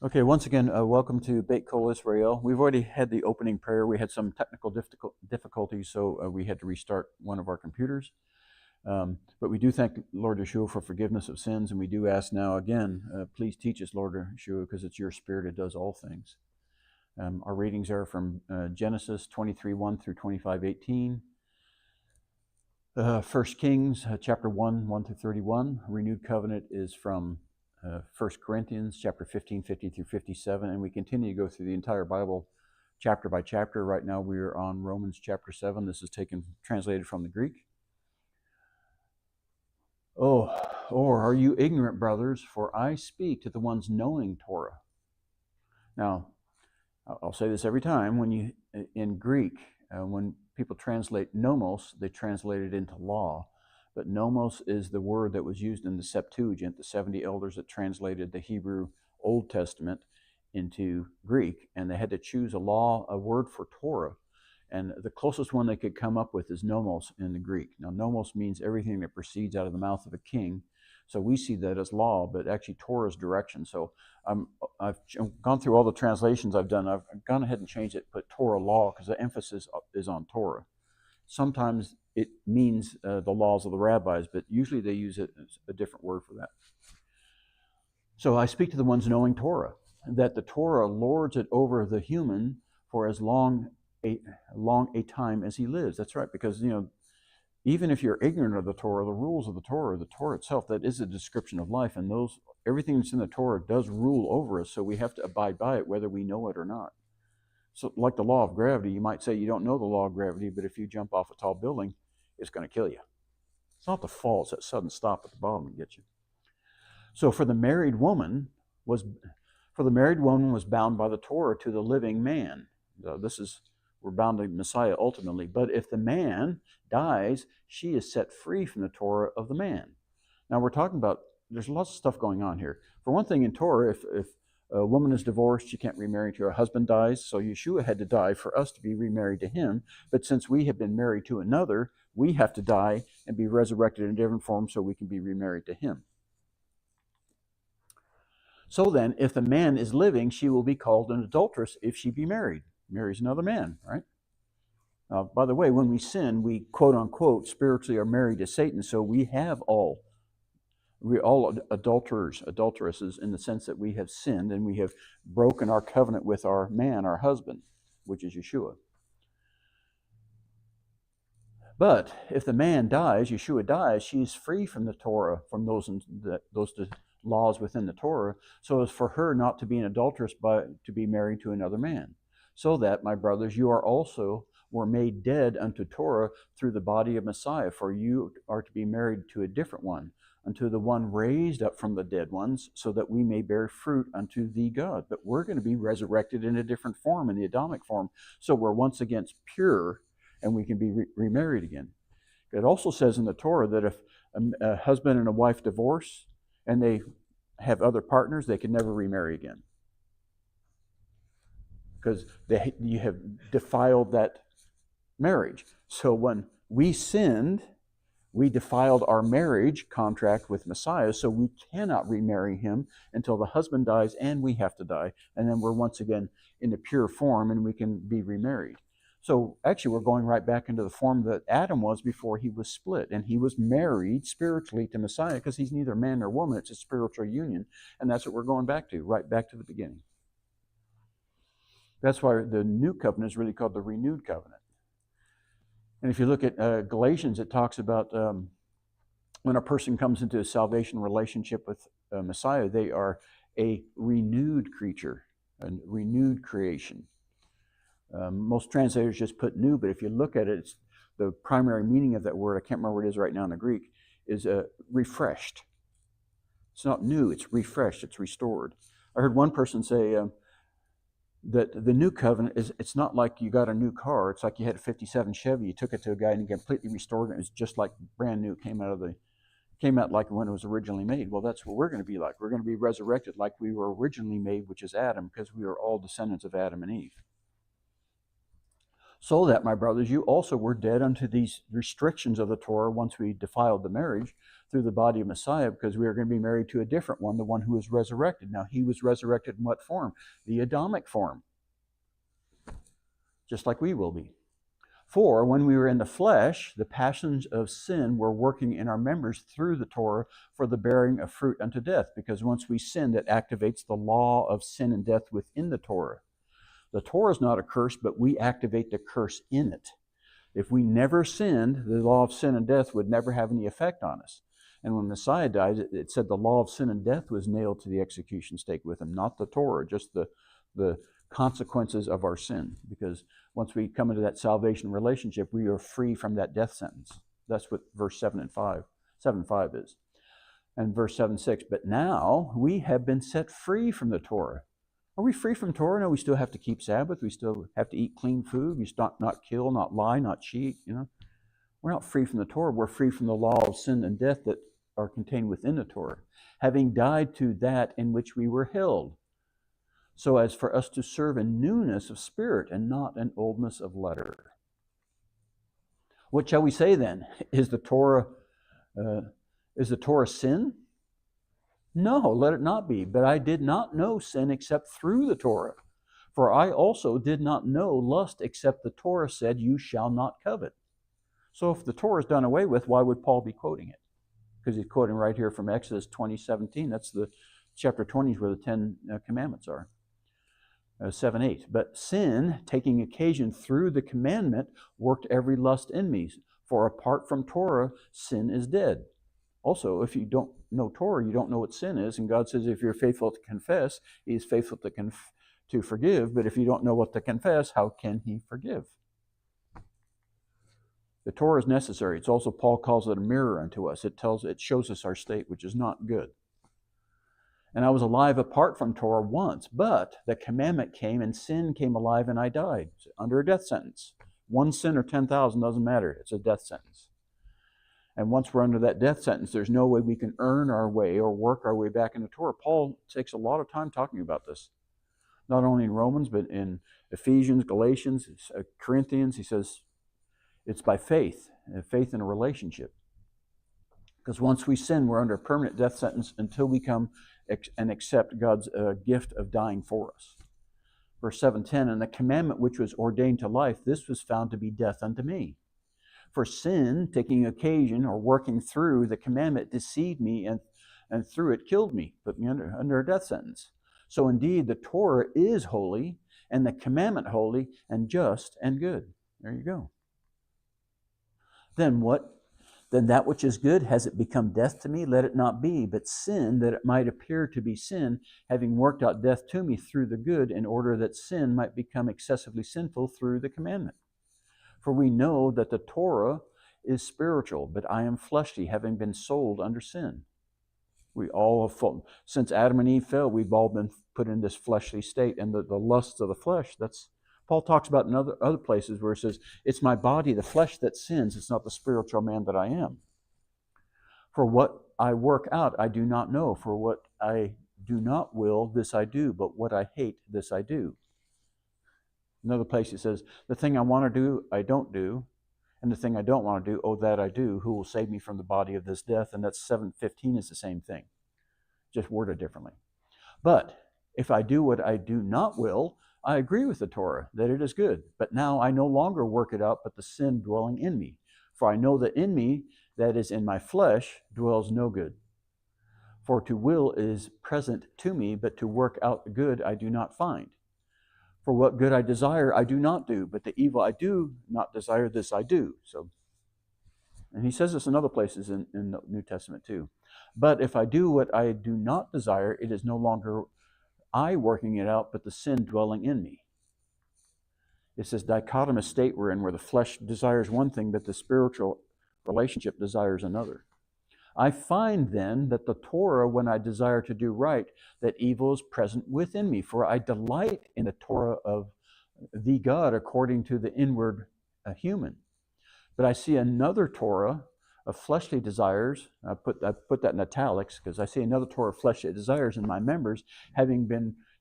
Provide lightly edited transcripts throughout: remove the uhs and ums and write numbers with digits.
Okay, once again, welcome to Beyt Kol Israel. We've already had the opening prayer. We had some technical difficulties, so we had to restart one of our computers. But we do thank Lord Yeshua for forgiveness of sins, and we do ask now again, please teach us, Lord Yeshua, because it's your Spirit that does all things. Our readings are from Genesis 23:1 through 25:18. 1 Kings chapter 1 through 31. Renewed covenant is from 1 Corinthians chapter 15, 50 through 57, and we continue to go through the entire Bible chapter by chapter. Right now we are on Romans chapter 7. This is translated from the Greek. Oh, or are you ignorant, brothers? For I speak to the ones knowing Torah. Now, I'll say this every time. In Greek, when people translate nomos, they translate it into law. But nomos is the word that was used in the Septuagint, the 70 elders that translated the Hebrew Old Testament into Greek, and they had to choose a word for Torah. And the closest one they could come up with is nomos in the Greek. Now, nomos means everything that proceeds out of the mouth of a king. So we see that as law, but actually Torah is direction. So I've gone through all the translations I've done. I've gone ahead and changed it, put Torah law, because the emphasis is on Torah. Sometimes it means the laws of the rabbis, but usually they use a different word for that. So I speak to the ones knowing Torah, that the Torah lords it over the human for as long a time as he lives. That's right, because even if you're ignorant of the rules of the Torah itself, that is a description of life, and everything that's in the Torah does rule over us, so we have to abide by it whether we know it or not. So like the law of gravity, you might say you don't know the law of gravity, but if you jump off a tall building, it's going to kill you. It's not the fall, it's that sudden stop at the bottom and get you. So for the married woman was bound by the Torah to the living man. We're bound to Messiah ultimately. But if the man dies, she is set free from the Torah of the man. Now we're talking about, there's lots of stuff going on here. For one thing, in Torah, if a woman is divorced, she can't remarry to her husband dies, so Yeshua had to die for us to be remarried to him. But since we have been married to another, we have to die and be resurrected in a different form so we can be remarried to him. So then, if the man is living, she will be called an adulteress if she be marries another man, right? By the way, when we sin, we quote unquote spiritually are married to Satan, so we're all adulteresses, in the sense that we have sinned and we have broken our covenant with our man, our husband, which is Yeshua. But if the man dies, Yeshua dies, she is free from the Torah, from those laws within the Torah, so as for her not to be an adulteress, but to be married to another man. So that, my brothers, you were made dead unto Torah through the body of Messiah, for you are to be married to a different one, unto the one raised up from the dead ones, so that we may bear fruit unto thee, God. But we're going to be resurrected in a different form, in the Adamic form, so we're once again pure, and we can be remarried again. It also says in the Torah that if a husband and a wife divorce and they have other partners, they can never remarry again, because you have defiled that marriage. So when we sinned, we defiled our marriage contract with Messiah, so we cannot remarry him until the husband dies and we have to die, and then we're once again in the pure form and we can be remarried. So actually we're going right back into the form that Adam was before he was split, and he was married spiritually to Messiah, because he's neither man nor woman, it's a spiritual union, and that's what we're going back to, right back to the beginning. That's why the new covenant is really called the renewed covenant. And if you look at Galatians, it talks about when a person comes into a salvation relationship with Messiah, they are a renewed creature, a renewed creation. Most translators just put new, but if you look at it, the primary meaning of that word, I can't remember what it is right now in the Greek, is refreshed. It's not new, it's refreshed, it's restored. I heard one person say that the new covenant it's not like you got a new car. It's like you had a 57 Chevy, you took it to a guy and he completely restored it. It was just like brand new, came out like when it was originally made. Well, that's what we're going to be like. We're going to be resurrected like we were originally made, which is Adam, because we are all descendants of Adam and Eve. So that, my brothers, you also were dead unto these restrictions of the Torah once we defiled the marriage through the body of Messiah, because we are going to be married to a different one, the one who is resurrected. Now, he was resurrected in what form? The Adamic form, just like we will be. For when we were in the flesh, the passions of sin were working in our members through the Torah for the bearing of fruit unto death, because once we sin, that activates the law of sin and death within the Torah. The Torah is not a curse, but we activate the curse in it. If we never sinned, the law of sin and death would never have any effect on us. And when Messiah died, it said the law of sin and death was nailed to the execution stake with him, not the Torah, just the consequences of our sin. Because once we come into that salvation relationship, we are free from that death sentence. That's what verse 7:5 is. And verse 7:6, but now we have been set free from the Torah. Are we free from Torah? No, we still have to keep Sabbath. We still have to eat clean food. We not kill, not lie, not cheat. We're not free from the Torah. We're free from the law of sin and death that are contained within the Torah, having died to that in which we were held, so as for us to serve in newness of spirit and not in oldness of letter. What shall we say then? Is the Torah sin? No, let it not be. But I did not know sin except through the Torah. For I also did not know lust except the Torah said, you shall not covet. So if the Torah is done away with, why would Paul be quoting it? Because he's quoting right here from Exodus 20:17. That's the chapter 20 where the 10 commandments are. 7:8. But sin, taking occasion through the commandment, worked every lust in me. For apart from Torah, sin is dead. Also, if you don't know Torah, you don't know what sin is. And God says if you're faithful to confess, he is faithful to forgive. But if you don't know what to confess, how can he forgive? The Torah is necessary. It's also, Paul calls it a mirror unto us. It shows us our state, which is not good. And I was alive apart from Torah once, but the commandment came and sin came alive and I died under a death sentence. One sin or 10,000 doesn't matter. It's a death sentence. And once we're under that death sentence, there's no way we can earn our way or work our way back into Torah. Paul takes a lot of time talking about this. Not only in Romans, but in Ephesians, Galatians, Corinthians. He says it's by faith in a relationship. Because once we sin, we're under a permanent death sentence until we come and accept God's gift of dying for us. Verse 7:10, and the commandment which was ordained to life, this was found to be death unto me. For sin, taking occasion or working through the commandment, deceived me, and through it killed me, put me under a death sentence. So indeed, the Torah is holy, and the commandment holy, and just, and good. There you go. Then what? Then that which is good, has it become death to me? Let it not be, but sin, that it might appear to be sin, having worked out death to me through the good, in order that sin might become excessively sinful through the commandment. For we know that the Torah is spiritual, but I am fleshly, having been sold under sin. We all have fallen. Since Adam and Eve fell, we've all been put in this fleshly state, and the lusts of the flesh, that's Paul talks about in other places where he says, it's my body, the flesh, that sins. It's not the spiritual man that I am. For what I work out, I do not know. For what I do not will, this I do. But what I hate, this I do. Another place he says, the thing I want to do, I don't do. And the thing I don't want to do, oh, that I do. Who will save me from the body of this death? And that's 7:15 is the same thing. Just worded differently. But if I do what I do not will, I agree with the Torah that it is good, but now I no longer work it out, but the sin dwelling in me. For I know that in me, that is in my flesh, dwells no good. For to will is present to me, but to work out the good I do not find. For what good I desire, I do not do, but the evil I do not desire, this I do. So, and he says this in other places in the New Testament too. But if I do what I do not desire, it is no longer I working it out, but the sin dwelling in me. It's this dichotomous state we're in where the flesh desires one thing, but the spiritual relationship desires another. I find then that the Torah, when I desire to do right, that evil is present within me, for I delight in the Torah of the God according to the inward human. But I see another Torah of fleshly desires. I put that in italics because I see another Torah of fleshly desires in my members, having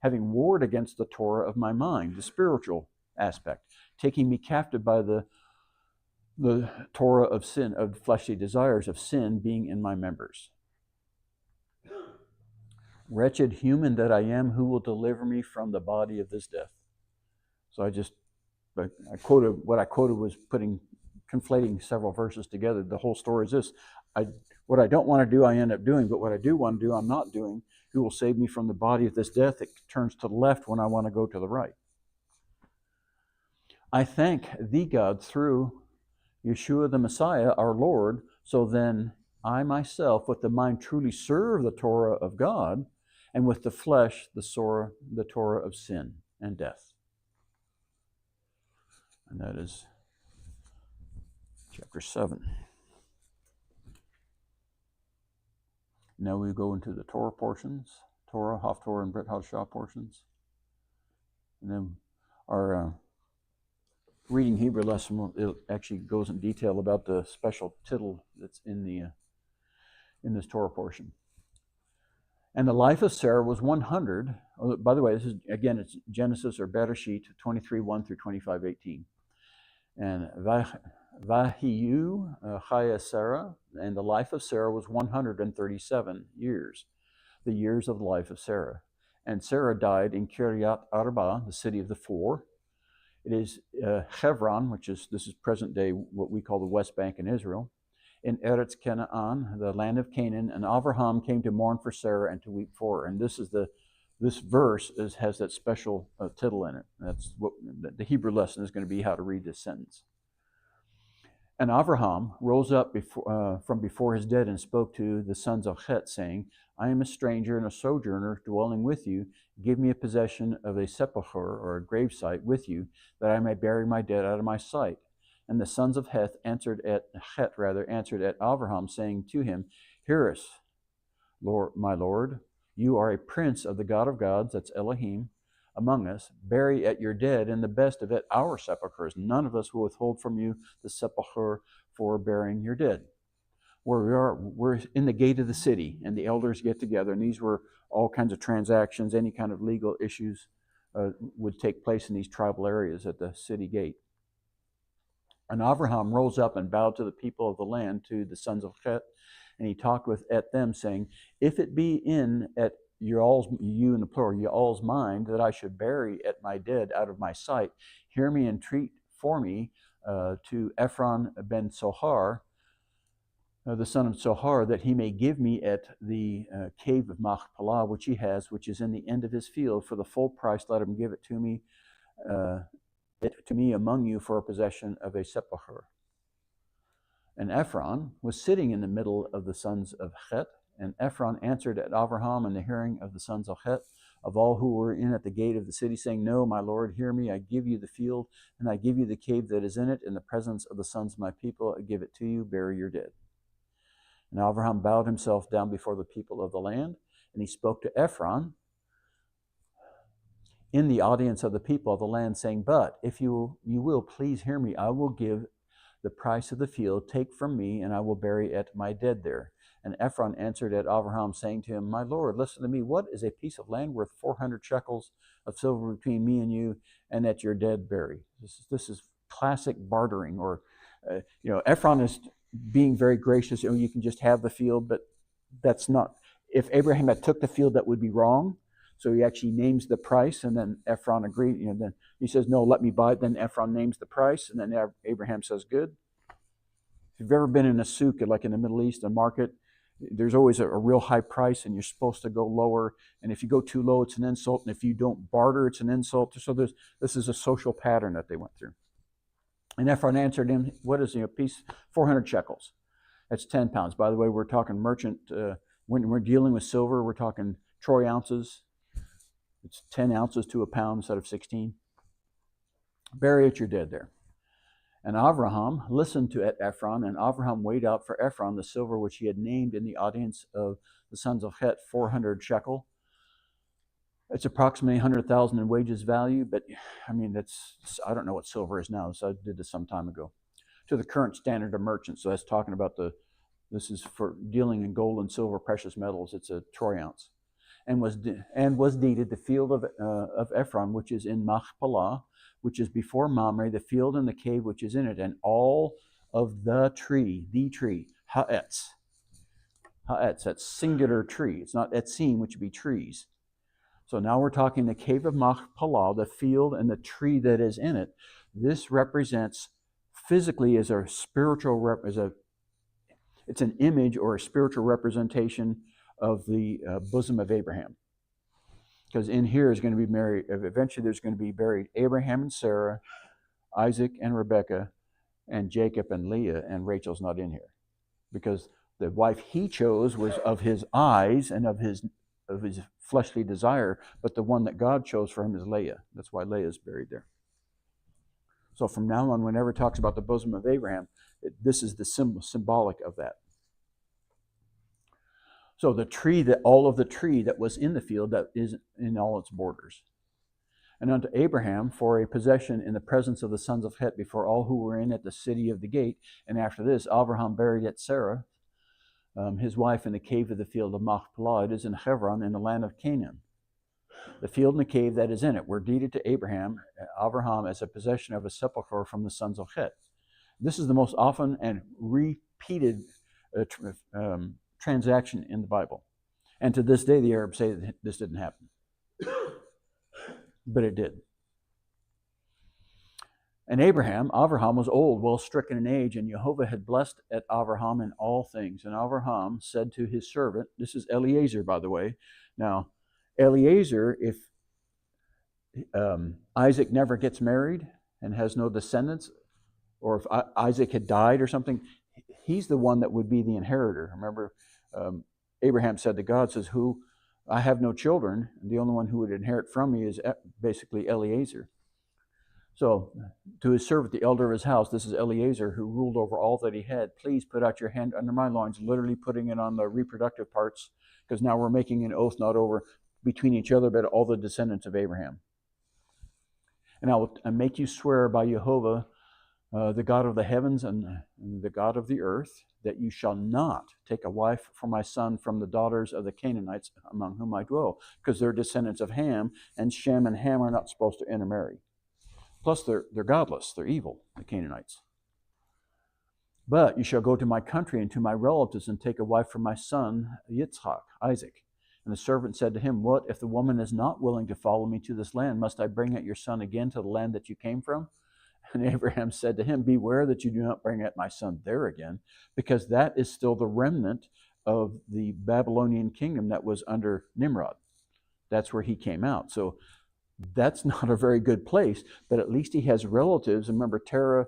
warred against the Torah of my mind, the spiritual aspect, taking me captive by the Torah of sin, of fleshly desires, of sin being in my members. Wretched human that I am, who will deliver me from the body of this death? So I quoted, what I quoted was conflating several verses together. The whole story is this: what I don't want to do, I end up doing, but what I do want to do, I'm not doing. Who will save me from the body of this death? It turns to the left when I want to go to the right. I thank thee, God, through Yeshua the Messiah, our Lord, so then I myself, with the mind, truly serve the Torah of God, and with the flesh, the Torah of sin and death. And that is chapter 7. Now we go into the Torah portions, Torah, Haftorah, and Brit Hadashah portions. And then our reading Hebrew lesson, it actually goes in detail about the special tittle that's in this Torah portion. And the life of Sarah was 100. Oh, by the way, this is, again, it's Genesis or Bereshit 23, 1 through 25, 18. And Vahiyu Chayey Sarah, and the life of Sarah was 137 years, the years of the life of Sarah. And Sarah died in Kiryat Arba, the city of the four. It is Hebron, this is present day what we call the West Bank in Israel, in Eretz Canaan, the land of Canaan. And Avraham came to mourn for Sarah and to weep for her. And this verse has that special tittle in it. That's what the Hebrew lesson is going to be, how to read this sentence. And Avraham rose up from before his dead and spoke to the sons of Het, saying, I am a stranger and a sojourner dwelling with you. Give me a possession of a sepulchre or a gravesite with you, that I may bury my dead out of my sight. And the sons of Het answered at Avraham, saying to him, Hear us, Lord, my Lord, you are a prince of the God of gods, that's Elohim, among us. Bury at your dead in the best of it our sepulchres. None of us will withhold from you the sepulchre for burying your dead. Where we are, we're in the gate of the city, and the elders get together, and these were all kinds of transactions, any kind of legal issues would take place in these tribal areas at the city gate. And Avraham rose up and bowed to the people of the land, to the sons of Het, and he talked at them, saying, If it be at you in the plural, y'all's mind, that I should bury at my dead out of my sight, hear me, entreat for me to Ephron ben Sohar, the son of Sohar, that he may give me at the cave of Machpelah, which he has, which is in the end of his field, for the full price. Let him give it to me among you for a possession of a sepulchre. And Ephron was sitting in the middle of the sons of Het, and Ephron answered at Avraham in the hearing of the sons of Het, of all who were in at the gate of the city, saying, No, my Lord, hear me. I give you the field, and I give you the cave that is in it. In the presence of the sons of my people, I give it to you. Bury your dead. And Avraham bowed himself down before the people of the land, and he spoke to Ephron in the audience of the people of the land, saying, But if you will please hear me, I will give the price of the field. Take from me, and I will bury at my dead there. And Ephron answered at Avraham, saying to him, My Lord, listen to me. What is a piece of land worth 400 shekels of silver between me and you, and at your dead bury? This is classic bartering, or Ephron is being very gracious. You can just have the field, but that's not. If Abraham had took the field, that would be wrong. So he actually names the price, and then Ephron agreed. Then he says, No, let me buy it. Then Ephron names the price, and then Abraham says, Good. If you've ever been in a souk, like in the Middle East, a market, there's always a real high price, and you're supposed to go lower. And if you go too low, it's an insult. And if you don't barter, it's an insult. So this is a social pattern that they went through. And Ephron answered him, What is a piece? 400 shekels. That's 10 pounds. By the way, we're talking merchant. When we're dealing with silver, we're talking troy ounces. It's 10 ounces to a pound instead of 16. Bury at your dead there. And Avraham listened to Ephron, and Avraham weighed out for Ephron the silver which he had named in the audience of the sons of Het, 400 shekel. It's approximately 100,000 in wages value, but I don't know what silver is now, so I did this some time ago. To the current standard of merchants, so that's talking about this is for dealing in gold and silver, precious metals. It's a troy ounce. and was deeded the field of Ephron, which is in Machpelah, which is before Mamre, the field and the cave which is in it, and all of the tree, ha'etz. Ha'etz, that's singular tree. It's not etzim, which would be trees. So now we're talking the cave of Machpelah, the field and the tree that is in it. This represents physically as a spiritual, it's an image or a spiritual representation of the bosom of Abraham. Because in here is going to be married, eventually there's going to be buried Abraham and Sarah, Isaac and Rebekah, and Jacob and Leah, and Rachel's not in here. Because the wife he chose was of his eyes and of his fleshly desire, but the one that God chose for him is Leah. That's why Leah is buried there. So from now on, whenever it talks about the bosom of Abraham, this is the symbolic of that. So all of the tree that was in the field, that is in all its borders. And unto Abraham for a possession in the presence of the sons of Het before all who were in at the city of the gate. And after this, Abraham buried at Sarah, his wife, in the cave of the field of Machpelah. It is in Hebron in the land of Canaan. The field and the cave that is in it were deeded to Abraham as a possession of a sepulchre from the sons of Het. This is the most often and repeated transaction in the Bible. And to this day, the Arabs say that this didn't happen. But it did. And Abraham was old, well stricken in age, and Jehovah had blessed at Abraham in all things. And Abraham said to his servant, this is Eliezer, by the way. Now, Eliezer, if Isaac never gets married and has no descendants, or if Isaac had died or something, he's the one that would be the inheritor. Remember, Abraham said to God, says, I have no children, and the only one who would inherit from me is basically Eliezer. So, to his servant, the elder of his house, this is Eliezer, who ruled over all that he had. Please put out your hand under my loins, literally putting it on the reproductive parts, because now we're making an oath not over between each other, but all the descendants of Abraham. And I will make you swear by Jehovah, the God of the heavens and the God of the earth, that you shall not take a wife for my son from the daughters of the Canaanites among whom I dwell, because they're descendants of Ham, and Shem and Ham are not supposed to intermarry. Plus, they're godless. They're evil, the Canaanites. But you shall go to my country and to my relatives and take a wife for my son, Yitzchak, Isaac. And the servant said to him, what if the woman is not willing to follow me to this land? Must I bring out your son again to the land that you came from? And Abraham said to him, beware that you do not bring out my son there again, because that is still the remnant of the Babylonian kingdom that was under Nimrod. That's where he came out. So that's not a very good place, but at least he has relatives. And remember, Terah,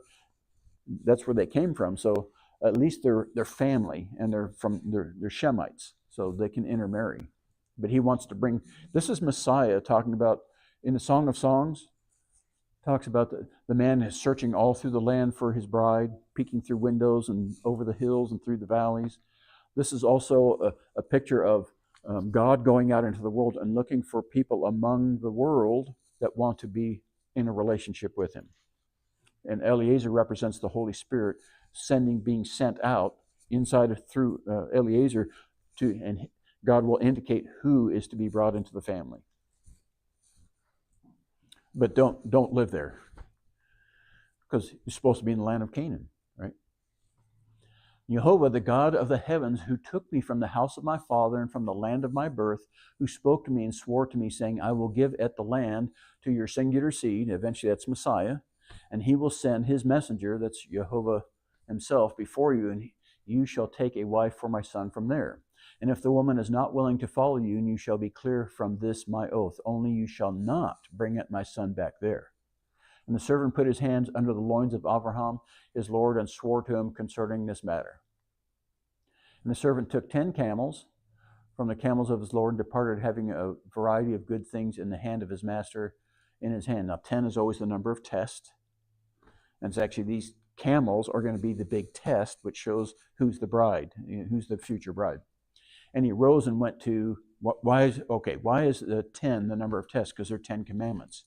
that's where they came from. So at least they're family, and they're Shemites, so they can intermarry. But he wants to bring, this is Messiah talking about, in the Song of Songs, talks about the man is searching all through the land for his bride, peeking through windows and over the hills and through the valleys. This is also a picture of God going out into the world and looking for people among the world that want to be in a relationship with him. And Eliezer represents the Holy Spirit being sent out inside through Eliezer, and God will indicate who is to be brought into the family. But don't live there, because you're supposed to be in the land of Canaan, right? Jehovah, the God of the heavens, who took me from the house of my father and from the land of my birth, who spoke to me and swore to me, saying, I will give it the land to your singular seed. Eventually that's Messiah. And he will send his messenger, that's Jehovah himself, before you, and you shall take a wife for my son from there. And if the woman is not willing to follow you, and you shall be clear from this my oath, only you shall not bring up my son back there. And the servant put his hands under the loins of Abraham, his lord, and swore to him concerning this matter. And the servant took 10 camels from the camels of his lord, and departed, having a variety of good things in the hand of his master in his hand. Now 10 is always the number of test. And it's actually these camels are going to be the big test, which shows who's the bride, who's the future bride. And he rose and went to, why is the 10 the number of tests? Because they're 10 commandments.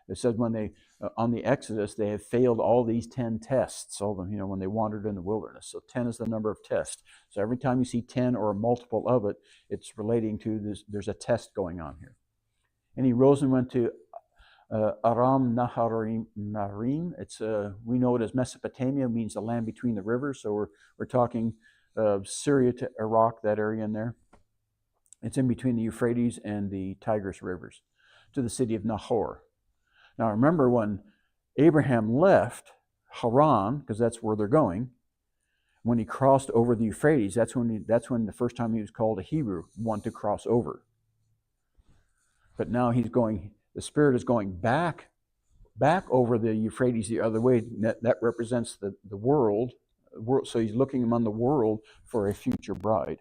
It says when they, on the Exodus, they have failed all these 10 tests, all them, when they wandered in the wilderness. So 10 is the number of tests. So every time you see 10 or a multiple of it, it's relating to this, there's a test going on here. And he rose and went to Aram Naharaim. It's we know it as Mesopotamia, means the land between the rivers. So we're talking Syria to Iraq, that area in there. It's in between the Euphrates and the Tigris rivers, to the city of Nahor. Now remember, when Abraham left Haran, because that's where they're going, when he crossed over the Euphrates, that's when the first time he was called a Hebrew, one to cross over. But now he's going. The Spirit is going back over the Euphrates the other way. That represents the world. So he's looking among the world for a future bride.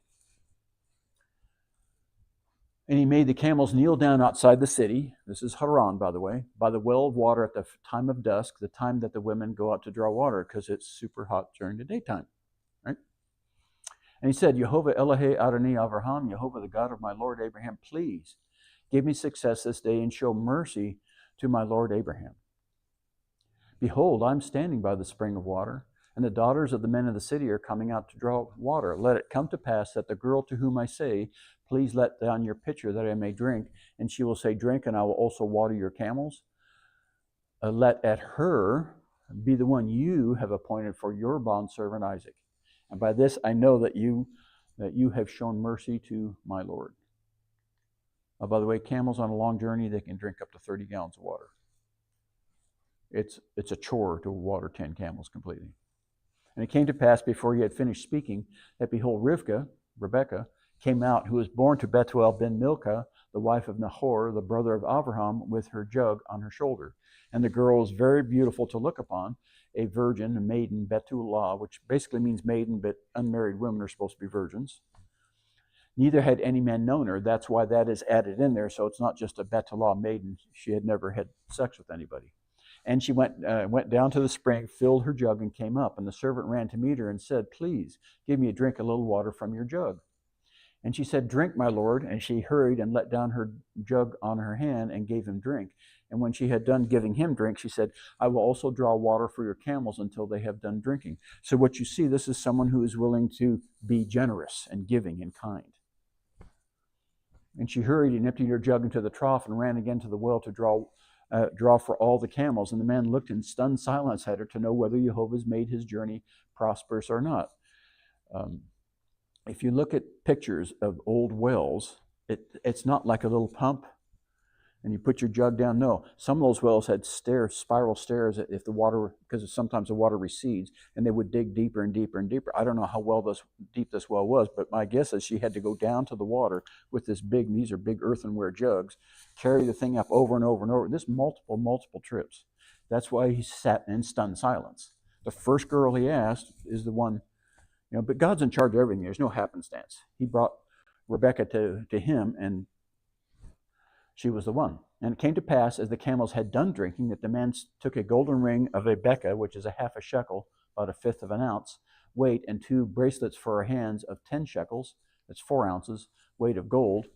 And he made the camels kneel down outside the city. This is Haran, by the way, by the well of water at the time of dusk, the time that the women go out to draw water, because it's super hot during the daytime. Right? And he said, Yehovah Elohe Adonai Avraham, Yehovah, the God of my Lord Abraham, please give me success this day and show mercy to my Lord Abraham. Behold, I'm standing by the spring of water, and the daughters of the men of the city are coming out to draw water. Let it come to pass that the girl to whom I say, please let down your pitcher that I may drink, and she will say, drink, and I will also water your camels. Let at her be the one you have appointed for your bondservant Isaac. And by this I know that you have shown mercy to my Lord. By the way, camels on a long journey, they can drink up to 30 gallons of water. It's a chore to water 10 camels completely. And it came to pass before he had finished speaking that behold, Rebekah, came out, who was born to Bethuel ben Milcah, the wife of Nahor, the brother of Abraham, with her jug on her shoulder. And the girl was very beautiful to look upon, a virgin, a maiden, Bethulah, which basically means maiden, but unmarried women are supposed to be virgins. Neither had any man known her. That's why that is added in there. So it's not just a Bethulah maiden. She had never had sex with anybody. And she went down to the spring, filled her jug, and came up. And the servant ran to meet her and said, please give me a drink, a little water from your jug. And she said, drink, my lord. And she hurried and let down her jug on her hand and gave him drink. And when she had done giving him drink, she said, I will also draw water for your camels until they have done drinking. So what you see, this is someone who is willing to be generous and giving and kind. And she hurried and emptied her jug into the trough and ran again to the well to draw for all the camels. And the man looked in stunned silence at her to know whether Jehovah's made his journey prosperous or not. If you look at pictures of old wells, it's not like a little pump and you put your jug down. No, some of those wells had spiral stairs if the water, because sometimes the water recedes, and they would dig deeper and deeper and deeper. I don't know how deep this well was, but my guess is she had to go down to the water with these are big earthenware jugs, carry the thing up over and over and over. This multiple trips. That's why he sat in stunned silence. The first girl he asked is the one, but God's in charge of everything. There's no happenstance. He brought Rebekah to him, and she was the one. And it came to pass, as the camels had done drinking, that the man took a golden ring of a beka, which is a half a shekel, about a fifth of an ounce, weight, and 2 bracelets for her hands of 10 shekels, that's 4 ounces, weight of gold.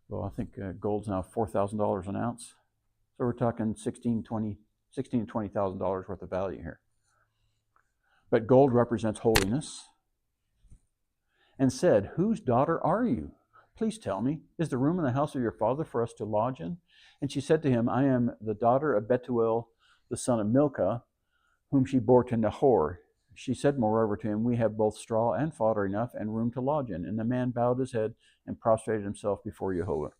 Well, I think gold's now $4,000 an ounce. So we're talking $16,000 to $20,000 worth of value here. But gold represents holiness. And said, whose daughter are you? Please tell me, is the room in the house of your father for us to lodge in? And she said to him, I am the daughter of Bethuel, the son of Milcah, whom she bore to Nahor. She said, moreover, to him, we have both straw and fodder enough and room to lodge in. And the man bowed his head and prostrated himself before Jehovah.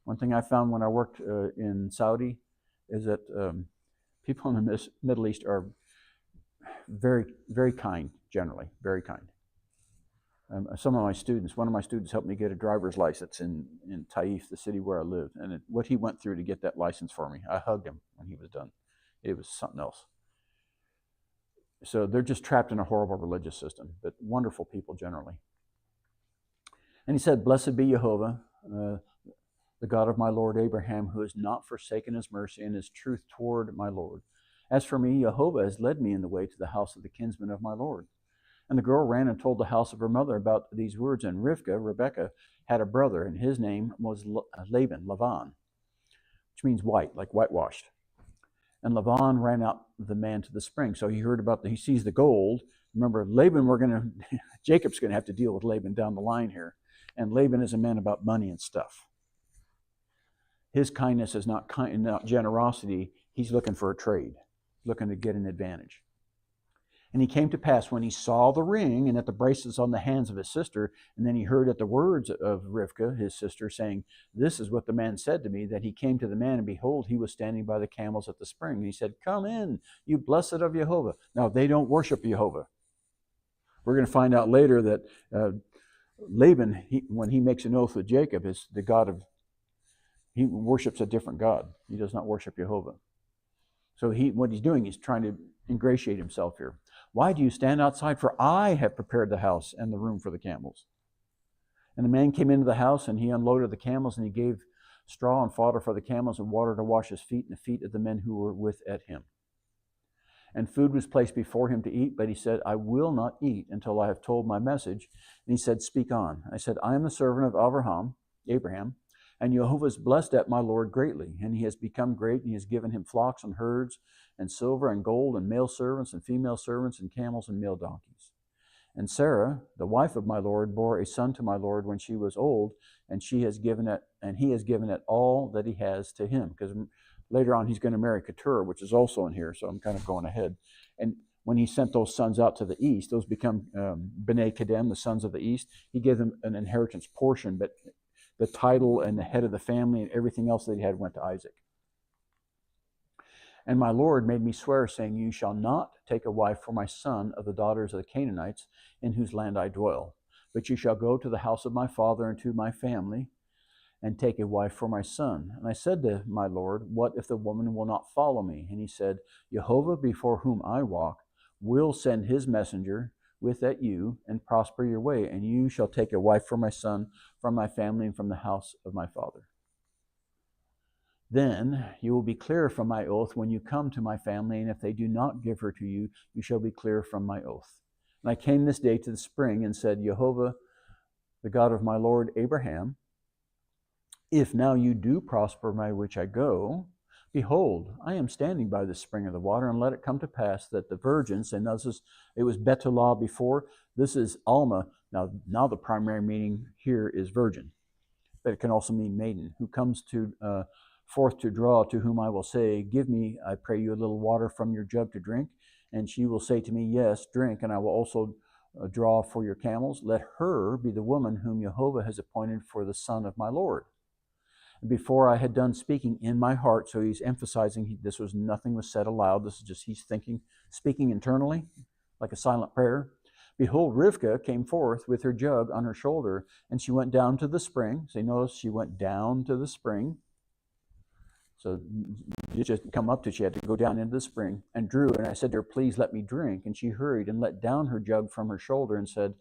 One thing I found when I worked in Saudi is that people in the Middle East are very, very kind, generally, very kind. One of my students helped me get a driver's license in Taif, the city where I lived. And what he went through to get that license for me, I hugged him when he was done. It was something else. So they're just trapped in a horrible religious system, but wonderful people generally. And he said, blessed be Jehovah, the God of my Lord Abraham, who has not forsaken his mercy and his truth toward my Lord. As for me, Jehovah has led me in the way to the house of the kinsman of my Lord. And the girl ran and told the house of her mother about these words. And Rebekah, had a brother, and his name was Laban, which means white, like whitewashed. And Laban ran out the man to the spring. So he heard he sees the gold. Remember, Jacob's going to have to deal with Laban down the line here. And Laban is a man about money and stuff. His kindness is not generosity. He's looking for a trade, looking to get an advantage. And he came to pass when he saw the ring and at the bracelets on the hands of his sister, and then he heard at the words of Rivkah, his sister, saying, "This is what the man said to me," that he came to the man, and behold, he was standing by the camels at the spring. And he said, "Come in, you blessed of Jehovah." Now, they don't worship Jehovah. We're going to find out later that Laban, when he makes an oath with Jacob, is the God of, he worships a different God. He does not worship Jehovah. So what he's doing, he's trying to ingratiate himself here. "Why do you stand outside? For I have prepared the house and the room for the camels." And the man came into the house, and he unloaded the camels, and he gave straw and fodder for the camels and water to wash his feet and the feet of the men who were with at him. And food was placed before him to eat, but he said, "I will not eat until I have told my message." And he said, "Speak on." I said, "I am the servant of Abraham, and Jehovah has blessed at my Lord greatly, and he has become great, and he has given him flocks and herds, and silver and gold, and male servants and female servants, and camels and male donkeys. And Sarah, the wife of my Lord, bore a son to my Lord when she was old, and he has given it all that he has to him." Because later on he's going to marry Keturah, which is also in here, so I'm kind of going ahead. And when he sent those sons out to the east, those become B'nai Kedem, the sons of the east. He gave them an inheritance portion, but the title and the head of the family and everything else that he had went to Isaac. "And my Lord made me swear, saying, You shall not take a wife for my son of the daughters of the Canaanites, in whose land I dwell. But you shall go to the house of my father and to my family, and take a wife for my son. And I said to my Lord, What if the woman will not follow me? And he said, Jehovah, before whom I walk, will send his messenger with at you, and prosper your way, and you shall take a wife for my son from my family and from the house of my father. Then you will be clear from my oath when you come to my family, and if they do not give her to you, you shall be clear from my oath. And I came this day to the spring and said, Jehovah, the God of my Lord Abraham, if now you do prosper by which I go, behold, I am standing by the spring of the water, and let it come to pass that the virgins," and it was Betullah before, this is Alma. Now the primary meaning here is virgin, but it can also mean maiden, "who comes forth to draw, to whom I will say, Give me, I pray you, a little water from your jug to drink. And she will say to me, Yes, drink, and I will also draw for your camels. Let her be the woman whom Jehovah has appointed for the son of my Lord." And before I had done speaking in my heart, so he's emphasizing nothing was said aloud. This is just he's thinking, speaking internally, like a silent prayer. "Behold, Rivkah came forth with her jug on her shoulder, and she went down to the spring." So you notice she went down to the spring. So you just come up to, she had to go down into the spring, and drew. And I said to her, Please let me drink. And she hurried and let down her jug from her shoulder and said,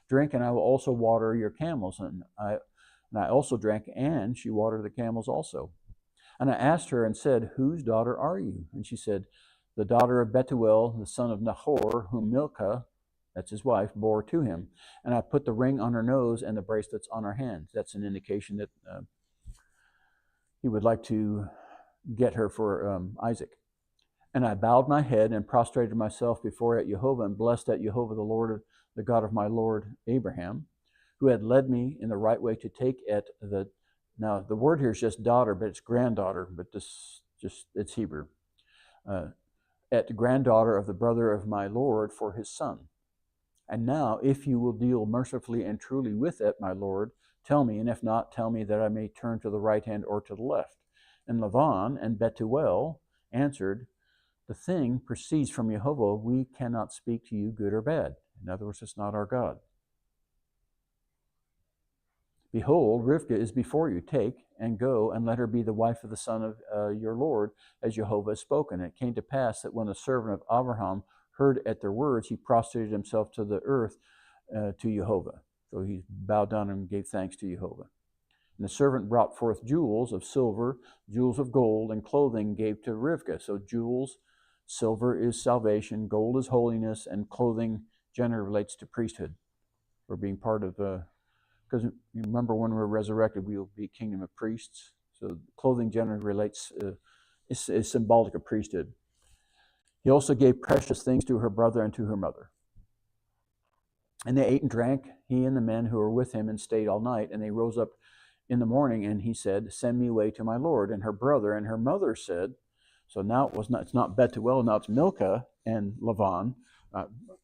Drink, and I will also water your camels. And I also drank, and she watered the camels also. And I asked her and said, Whose daughter are you? And she said, The daughter of Bethuel, the son of Nahor, whom Milcah, that's his wife, bore to him. And I put the ring on her nose and the bracelets on her hands. That's an indication that he would like to get her for Isaac. And I bowed my head and prostrated myself before at Jehovah, and blessed at Jehovah, the Lord, the God of my Lord Abraham, who had led me in the right way to take at the, now the word here is just daughter, but it's granddaughter, but it's Hebrew. At the granddaughter of the brother of my Lord for his son. And now, if you will deal mercifully and truly with it, my Lord, tell me, and if not, tell me that I may turn to the right hand or to the left. And Laban and Bethuel answered, The thing proceeds from Jehovah. We cannot speak to you good or bad. In other words, it's not our God. Behold, Rivkah is before you. Take and go, and let her be the wife of the son of your Lord, as Jehovah has spoken. And it came to pass that when the servant of Abraham heard at their words, he prostrated himself to the earth to Jehovah. So he bowed down and gave thanks to Jehovah. And the servant brought forth jewels of silver, jewels of gold, and clothing gave to Rivkah. So jewels, silver is salvation, gold is holiness, and clothing generally relates to priesthood, or being part of, because you remember when we're resurrected, we will be a kingdom of priests. So clothing generally relates is symbolic of priesthood. He also gave precious things to her brother and to her mother. And they ate and drank, he and the men who were with him, and stayed all night. And they rose up in the morning, and he said, "Send me away to my Lord." And her brother and her mother said, so now it's not Bethuel, now it's Milcah and Lavan.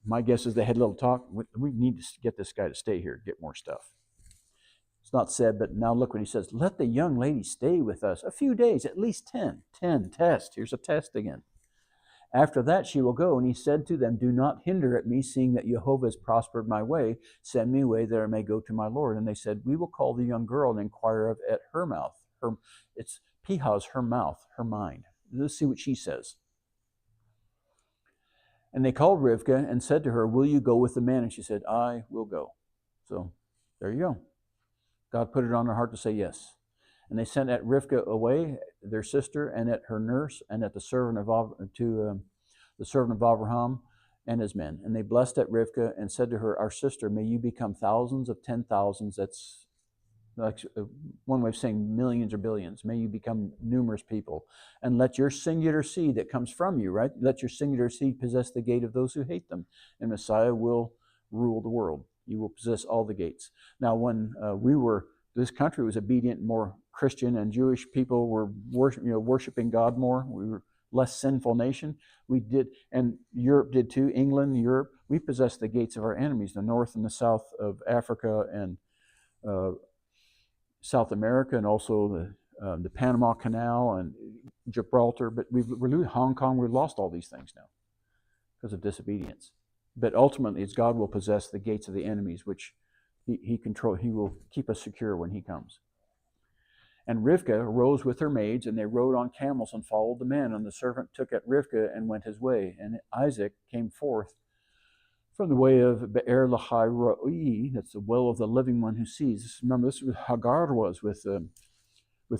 My guess is they had a little talk. We need to get this guy to stay here, get more stuff. It's not said, but now look what he says. "Let the young lady stay with us a few days, at least 10. 10, test. Here's a test again. After that she will go." And he said to them, "Do not hinder at me, seeing that Jehovah has prospered my way. Send me away that I may go to my Lord." And they said, "We will call the young girl and inquire at her mouth." It's Pihah's, her mouth, her mind. Let's see what she says. And they called Rivkah and said to her, "Will you go with the man?" And she said, "I will go." So there you go. God put it on her heart to say yes. And they sent at Rivkah away, their sister, and at her nurse, and at the servant of the servant of Abraham and his men. And they blessed at Rivkah and said to her, "Our sister, may you become thousands of 10,000s." That's like one way of saying millions or billions. May you become numerous people. "And let your singular seed that comes from you," right? "Let your singular seed possess the gate of those who hate them. And Messiah will rule the world. You will possess all the gates." Now, when this country was obedient, more Christian, and Jewish people were worshiping God more. We were less sinful nation. We did, and Europe did too. England, Europe, we possessed the gates of our enemies, the north and the south of Africa and South America, and also the Panama Canal and Gibraltar. But we're Hong Kong. We've lost all these things now because of disobedience. But ultimately, it's God will possess the gates of the enemies, which He will keep us secure when He comes. "And Rivkah arose with her maids, and they rode on camels and followed the men. And the servant took at Rivkah and went his way. And Isaac came forth from the way of Be'er Lahai Roi," that's the well of the living one who sees. Remember, this is what Hagar was with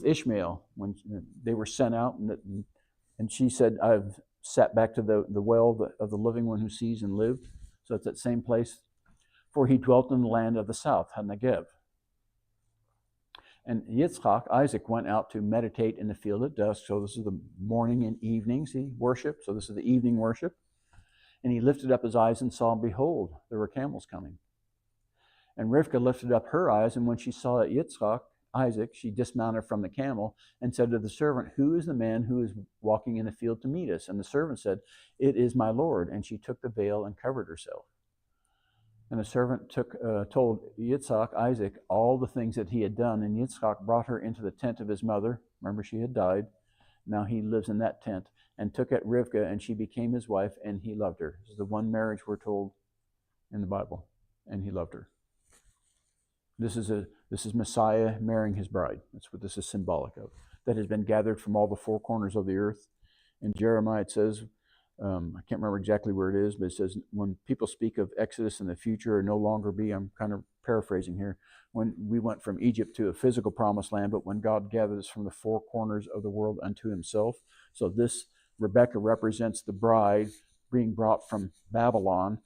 Ishmael when they were sent out, and she said, "I've sat back to the well of the living one who sees and lived." So it's that same place. "For he dwelt in the land of the south, HaNegev. And Yitzchak," Isaac, "went out to meditate in the field at dusk." So this is the morning and evening, see, worship. So this is the evening worship. "And he lifted up his eyes and saw, and behold, there were camels coming. And Rivkah lifted up her eyes, and when she saw Yitzchak, Isaac, she dismounted from the camel and said to the servant, 'Who is the man who is walking in the field to meet us?' And the servant said, 'It is my Lord.' And she took the veil and covered herself. And the servant told Yitzchak, Isaac, all the things that he had done. And Yitzchak brought her into the tent of his mother. Remember, she had died. Now he lives in that tent. And took at Rivkah, and she became his wife, and he loved her." This is the one marriage we're told in the Bible. And he loved her. This is Messiah marrying his bride. That's what this is symbolic of. That has been gathered from all the four corners of the earth. In Jeremiah it says, I can't remember exactly where it is, but it says, when people speak of Exodus in the future or no longer be, I'm kind of paraphrasing here, when we went from Egypt to a physical promised land, but when God gathered us from the four corners of the world unto himself. So this Rebecca represents the bride being brought from Babylon.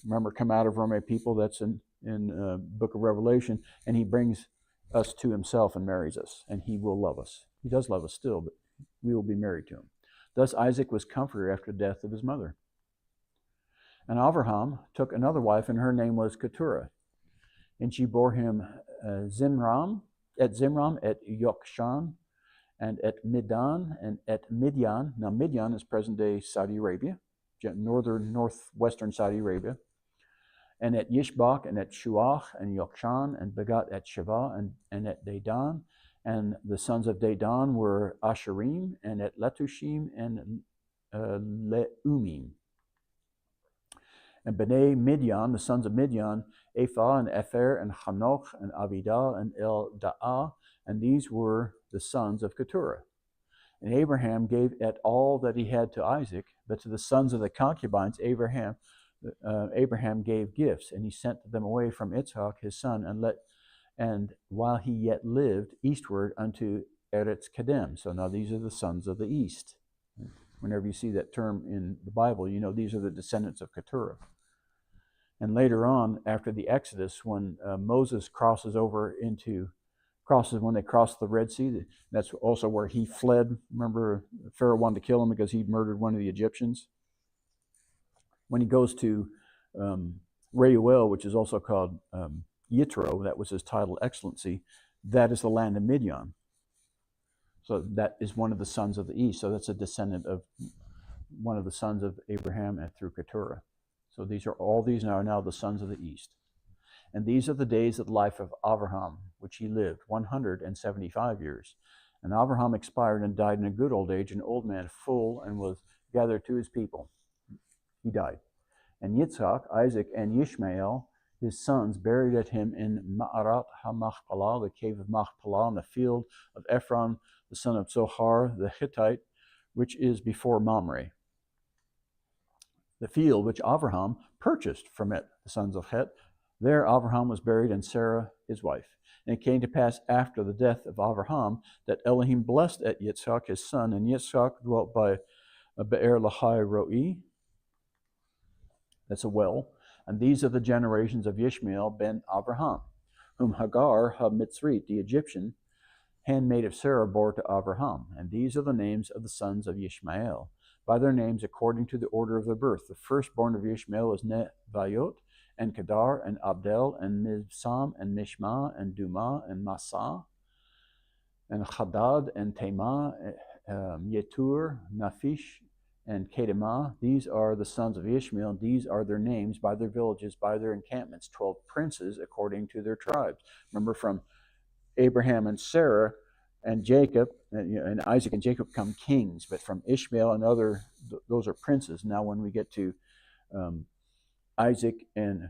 Remember, come out of Rome, people, that's in book of Revelation, and he brings us to himself and marries us, and he will love us. He does love us still, but we will be married to him. Thus Isaac was comforted after the death of his mother. And Abraham took another wife, and her name was Keturah. And she bore him Zimram, at Yokshan, and at Midan, and at Midian. Now Midian is present-day Saudi Arabia, northwestern Saudi Arabia. And at Yishbak, and at Shuach, and Yokshan, and begot at Sheva, and at Dedan. And the sons of Dedan were Asherim, and at Letushim, and Leumim. And Bnei Midian, the sons of Midian, Ephah, and Epher, and Hanoch, and Avidah, and Elda'ah, and these were the sons of Keturah. And Abraham gave at all that he had to Isaac, but to the sons of the concubines, Abraham gave gifts, and he sent them away from Yitzchak his son, and while he yet lived, eastward unto Eretz Kedem. So now these are the sons of the east. Whenever you see that term in the Bible, you know these are the descendants of Keturah. And later on, after the Exodus, when Moses crosses over into crosses when they crossed the Red Sea. That's also where he fled. Remember, Pharaoh wanted to kill him because he murdered one of the Egyptians. When he goes to Reuel, which is also called Yitro, that was his title, Excellency, that is the land of Midian. So that is one of the sons of the east. So that's a descendant of one of the sons of Abraham and through Keturah. So these are now the sons of the east. And these are the days of the life of Abraham, which he lived 175 years. And Abraham expired and died in a good old age, an old man full, and was gathered to his people. He died. And Yitzhak, Isaac, and Ishmael, his sons, buried at him in Ma'arat HaMachpelah, the cave of Machpelah, in the field of Ephron, the son of Zohar, the Hittite, which is before Mamre. The field which Abraham purchased from it, the sons of Het. There Abraham was buried, and Sarah his wife. And it came to pass after the death of Abraham that Elohim blessed at Yitzhak his son, and Yitzhak dwelt by Be'er Lahai Roi. That's a well. And these are the generations of Ishmael ben Abraham, whom Hagar ha-Mitzrite, the Egyptian, handmaid of Sarah, bore to Abraham. And these are the names of the sons of Ishmael, by their names according to the order of their birth. The firstborn of Ishmael was Nebayot, and Kedar, and Abdel, and Mibsam, and Mishma, and Duma, and Massa, and Hadad, and Tema, Yetur, Naphish, and Kedemah. These are the sons of Ishmael, and these are their names by their villages, by their encampments, 12 princes according to their tribes. Remember, from Abraham and Sarah and Jacob, and Isaac and Jacob come kings, but from Ishmael and those are princes. Now when we get to Isaac and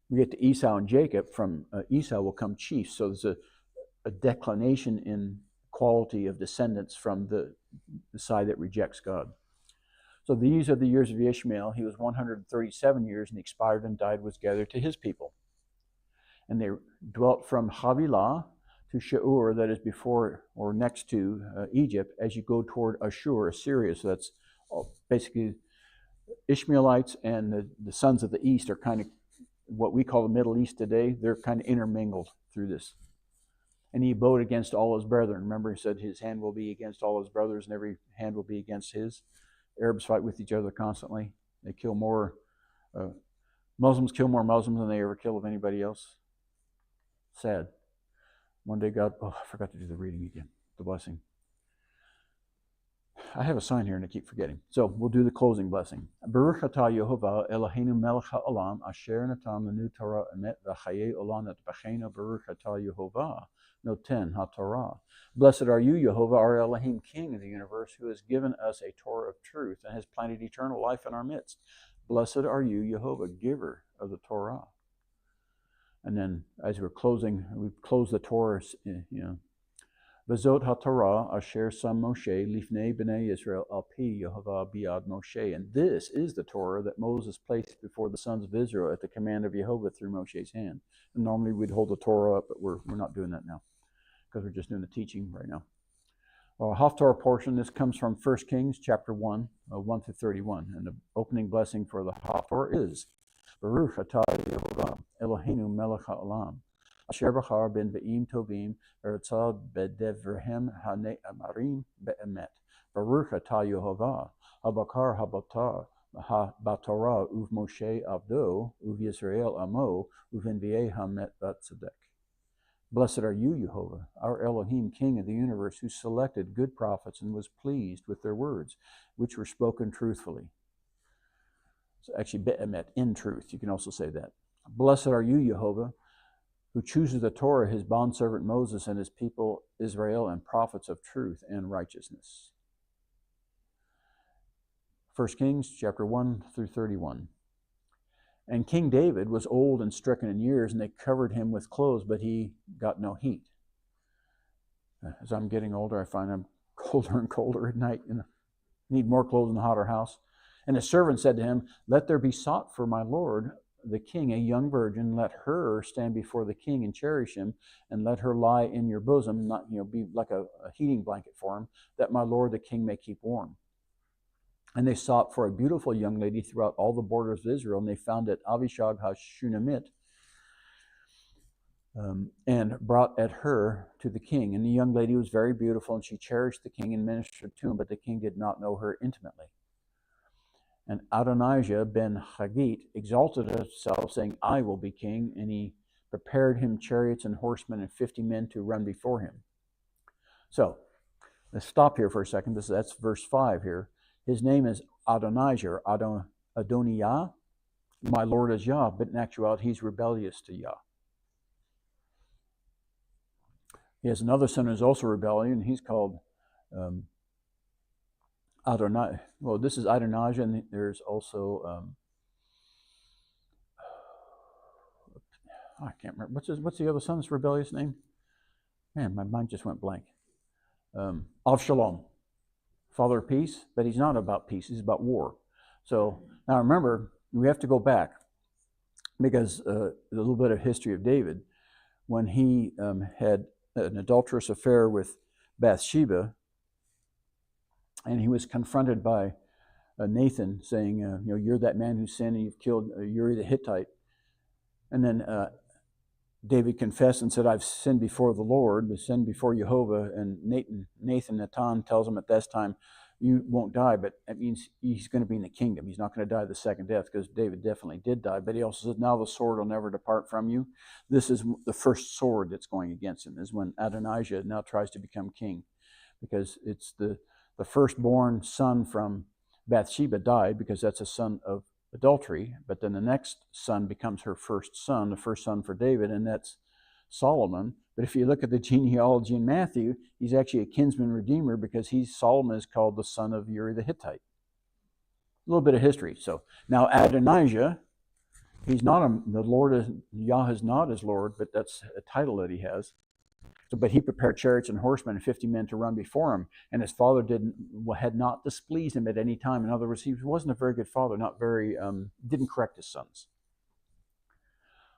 we get to Esau and Jacob, from Esau will come chiefs. So there's a declination in quality of descendants from the side that rejects God. So these are the years of Ishmael. He was 137 years and expired and died, was gathered to his people. And they dwelt from Havilah to Shur, that is before or next to Egypt, as you go toward Ashur, Assyria. So that's basically Ishmaelites and the sons of the east are kind of what we call the Middle East today. They're kind of intermingled through this. And he abode against all his brethren. Remember, he said his hand will be against all his brothers, and every hand will be against his. Arabs fight with each other constantly. They kill more, Muslims kill more Muslims than they ever kill of anybody else. Sad. One day God, I forgot to do the reading again, the blessing. I have a sign here and I keep forgetting. So we'll do the closing blessing. Baruch atah Yehovah Eloheinu melech ha'olam asher natan lanu Torah emet v'chayei olam et b'cheinu Baruch atah Yehovah noten ha-Torah. Blessed are you, Yehovah, our Elohim, King of the universe, who has given us a Torah of truth and has planted eternal life in our midst. Blessed are you, Yehovah, giver of the Torah. And then as we're closing, we close the Torah, V'zot ha-Torah asher sam Moshe lifnei b'nei Israel al pi Yehovah biad Moshe. And this is the Torah that Moses placed before the sons of Israel at the command of Yehovah through Moshe's hand. And normally we'd hold the Torah up, but we're not doing that now because we're just doing the teaching right now. Haftarah portion, this comes from 1 Kings chapter 1, 1 through 31. And the opening blessing for the Haftarah is Baruch atah Yehovah Eloheinu melech ha'olam asher b'char ben be'im tovim v'ratzah b'devrehem ha'ne'amarim be'emet. Baruch atah Yehovah habakar habatar ha'batorah uv Moshe avdo uv Yisrael amo uv envi'eh ha'met v'tzedek. Blessed are you, Yehovah, our Elohim, King of the universe, who selected good prophets and was pleased with their words, which were spoken truthfully. So actually, be'emet, in truth. You can also say that. Blessed are you, Yehovah, who chooses the Torah, his bondservant Moses, and his people Israel, and prophets of truth and righteousness. 1 Kings chapter 1 through 31. And King David was old and stricken in years, and they covered him with clothes, but he got no heat. As I'm getting older, I find I'm colder and colder at night. Need more clothes in the hotter house. And his servant said to him, let there be sought for my lord the king a young virgin. Let her stand before the king and cherish him, and let her lie in your bosom, not be like a heating blanket for him, that my lord the king may keep warm. And they sought for a beautiful young lady throughout all the borders of Israel, and they found it Avishag HaShunamite. and brought at her to the king. And the young lady was very beautiful, and she cherished the king and ministered to him, but the king did not know her intimately. And Adonijah ben Haggit exalted himself, saying, I will be king. And he prepared him chariots and horsemen and 50 men to run before him. So let's stop here for a second. That's verse 5 here. His name is Adonijah, or Adoniah. My Lord is Yah, but in actuality, he's rebellious to Yah. He has another son who's also rebellious, and he's called Adonai. Well, this is Adonijah, and there's also I can't remember. What's the other son's rebellious name? Man, my mind just went blank. Avshalom, father of peace, but he's not about peace. He's about war. So now remember, we have to go back because a little bit of history of David, when he had an adulterous affair with Bathsheba, and he was confronted by Nathan saying, you're that man who sinned and you've killed Uri the Hittite. And then David confessed and said, I've sinned before the Lord, I've sinned before Jehovah. And Nathan tells him at this time, you won't die, but that means he's going to be in the kingdom. He's not going to die the second death, because David definitely did die. But he also said, now the sword will never depart from you. This is the first sword that's going against him, is when Adonijah now tries to become king, because it's the firstborn son from Bathsheba died, because that's a son of adultery. But then the next son becomes her first son, the first son for David, and that's Solomon. But if you look at the genealogy in Matthew, he's actually a kinsman redeemer, because Solomon is called the son of Uri the Hittite. A little bit of history. So now Adonijah, he's not the Lord, Yah is not his Lord, but that's a title that he has. So, but he prepared chariots and horsemen and 50 men to run before him, and his father had not displeased him at any time. In other words, he wasn't a very good father, didn't correct his sons.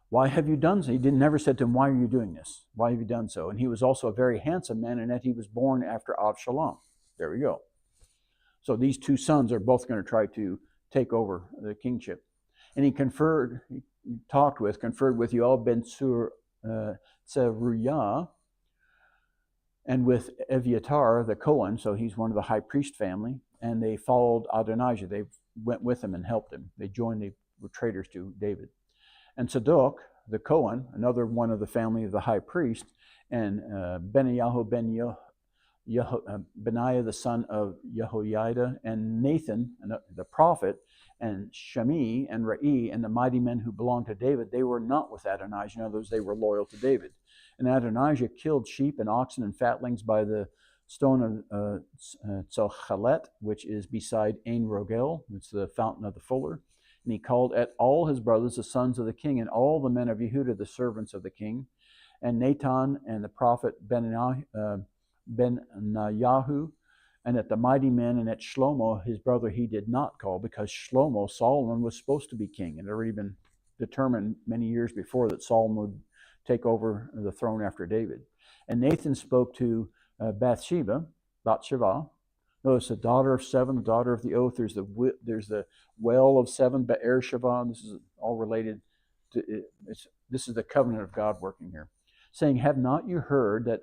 Why have you done so? He never said to him, why are you doing this? Why have you done so? And he was also a very handsome man, and that he was born after Avshalom. There we go. So these two sons are both going to try to take over the kingship. And he conferred with Yoel ben Tzeruiah, and with Eviatar the Cohen, so he's one of the high priest family, and they followed Adonijah. They went with him and helped him. They were traitors to David. And Zadok the Cohen, another one of the family of the high priest, and Benaiah Benaiah the son of Jehoiada, and Nathan the prophet, and Shimei and Rei, and the mighty men who belonged to David, they were not with Adonijah. In other words, they were loyal to David. And Adonijah killed sheep and oxen and fatlings by the stone of Tzochalet, which is beside Ein Rogel. It's the fountain of the fuller. And he called at all his brothers, the sons of the king, and all the men of Yehudah, the servants of the king, and Nathan and the prophet Benayahu, and at the mighty men, and at Shlomo, his brother, he did not call, because Solomon was supposed to be king. It had already been determined many years before that Solomon would take over the throne after David. And Nathan spoke to Bathsheba. Notice the daughter of seven, the daughter of the oath. There's the well of seven, Be'er Shavah. This is all related to it. This is the covenant of God working here, saying, have not you heard that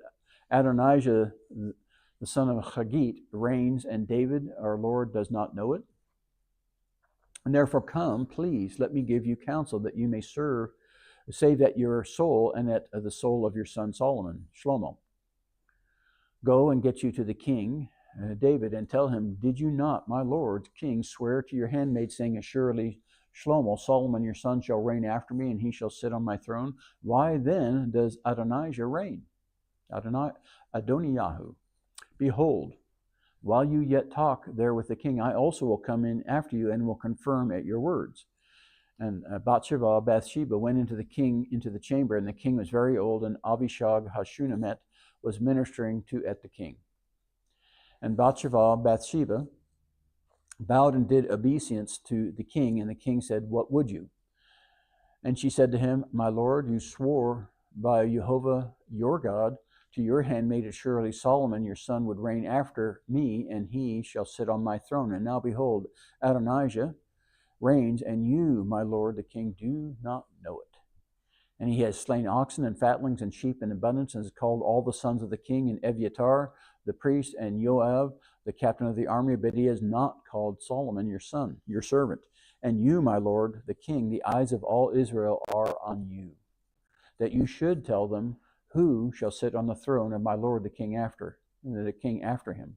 Adonijah, the son of Haggit, reigns, and David, our Lord, does not know it? And therefore come, please, let me give you counsel, that you may save that your soul, and that the soul of your son Solomon, Shlomo. Go and get you to the king, David, and tell him, did you not, my lord king, swear to your handmaid, saying, assuredly Shlomo, Solomon your son, shall reign after me, and he shall sit on my throne? Why then does Adonijah reign? Adoniyahu. Behold, while you yet talk there with the king, I also will come in after you, and will confirm at your words. And Bathsheba went into the chamber, and the king was very old, and Abishag Hashunamet was ministering at the king. And Bathsheba bowed and did obeisance to the king, and the king said, what would you? And she said to him, my lord, you swore by Jehovah your God to your handmaid, assuredly Solomon your son would reign after me, and he shall sit on my throne. And now behold, Adonijah reigns, and you, my lord the king, do not know it. And he has slain oxen and fatlings and sheep in abundance, and has called all the sons of the king, and Eviatar, the priest, and Joab, the captain of the army, but he has not called Solomon your son, your servant. And you, my lord, the king, the eyes of all Israel are on you, that you should tell them who shall sit on the throne of my lord the king after him.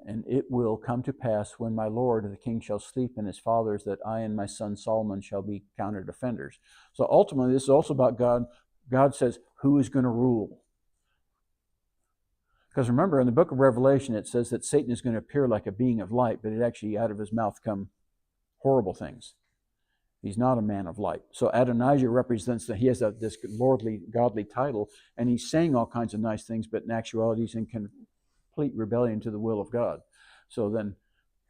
And it will come to pass when my lord the king shall sleep in his fathers, that I and my son Solomon shall be counted offenders. So ultimately, this is also about God. God says, who is going to rule? Because remember, in the book of Revelation, it says that Satan is going to appear like a being of light, but it actually, out of his mouth come horrible things. He's not a man of light. So Adonijah represents that he has this lordly, godly title, and he's saying all kinds of nice things, but in actuality, he's in complete rebellion to the will of God. So then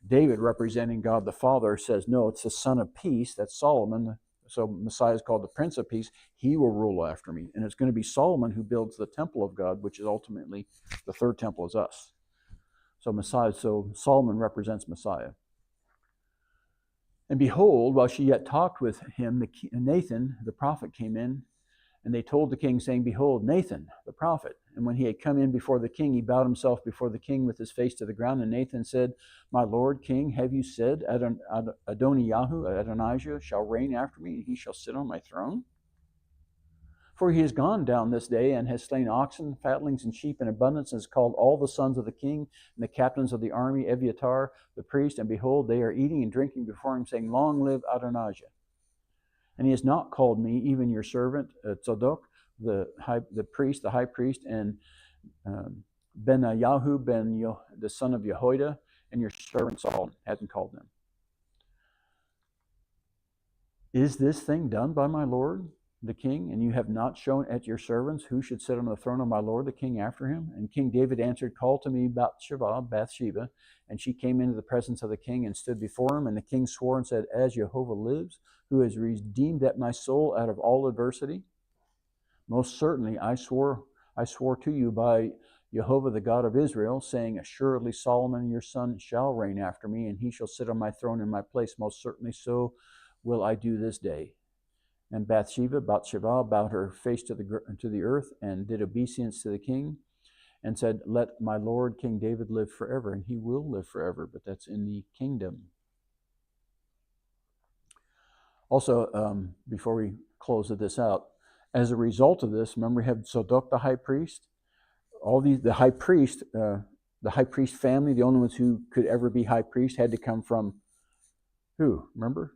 David, representing God the Father, says, no, it's the Son of Peace, that's Solomon. So Messiah is called the Prince of Peace. He will rule after me. And it's going to be Solomon who builds the temple of God, which is ultimately the third temple is us. So Solomon represents Messiah. And behold, while she yet talked with him, Nathan, the prophet, came in, and they told the king, saying, behold, Nathan, the prophet. And when he had come in before the king, he bowed himself before the king with his face to the ground. And Nathan said, my lord king, have you said, Adonijah shall reign after me, and he shall sit on my throne? For he has gone down this day, and has slain oxen, fatlings, and sheep in abundance, and has called all the sons of the king, and the captains of the army, Eviatar, the priest, and behold, they are eating and drinking before him, saying, long live Adonijah. And he has not called me, even your servant, Tzadok, the high priest, and Benayahu, the son of Jehoiada, and your servant Saul hasn't called them. Is this thing done by my lord, the king, and you have not shown at your servants who should sit on the throne of my lord, the king, after him? And King David answered, call to me Bathsheba. And she came into the presence of the king and stood before him. And the king swore and said, as Jehovah lives, who has redeemed my soul out of all adversity, most certainly I swore to you by Jehovah, the God of Israel, saying, assuredly Solomon your son shall reign after me, and he shall sit on my throne in my place. Most certainly so will I do this day. And Bathsheba bowed her face to the earth, and did obeisance to the king, and said, let my lord King David live forever. And he will live forever, but that's in the kingdom. Also, before we close this out, as a result of this, remember we have Tzadok the high priest. The high priest family, the only ones who could ever be high priest, had to come from who? Remember?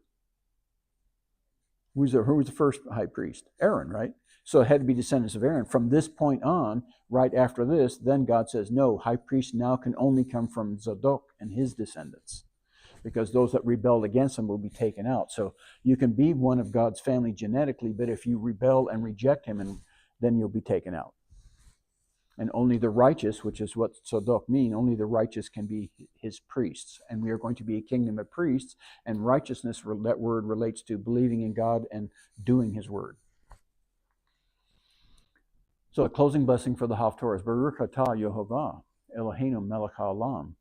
Who was the first high priest? Aaron, right? So it had to be descendants of Aaron. From this point on, right after this, then God says, no, high priest now can only come from Tzadok and his descendants, because those that rebelled against him will be taken out. So you can be one of God's family genetically, but if you rebel and reject him, then you'll be taken out. And only the righteous, which is what Tzadok mean, only the righteous can be his priests. And we are going to be a kingdom of priests, and righteousness, that word relates to believing in God and doing his word. So the closing blessing for the Haftorah is Baruch atah Yehovah Eloheinu melech haolam,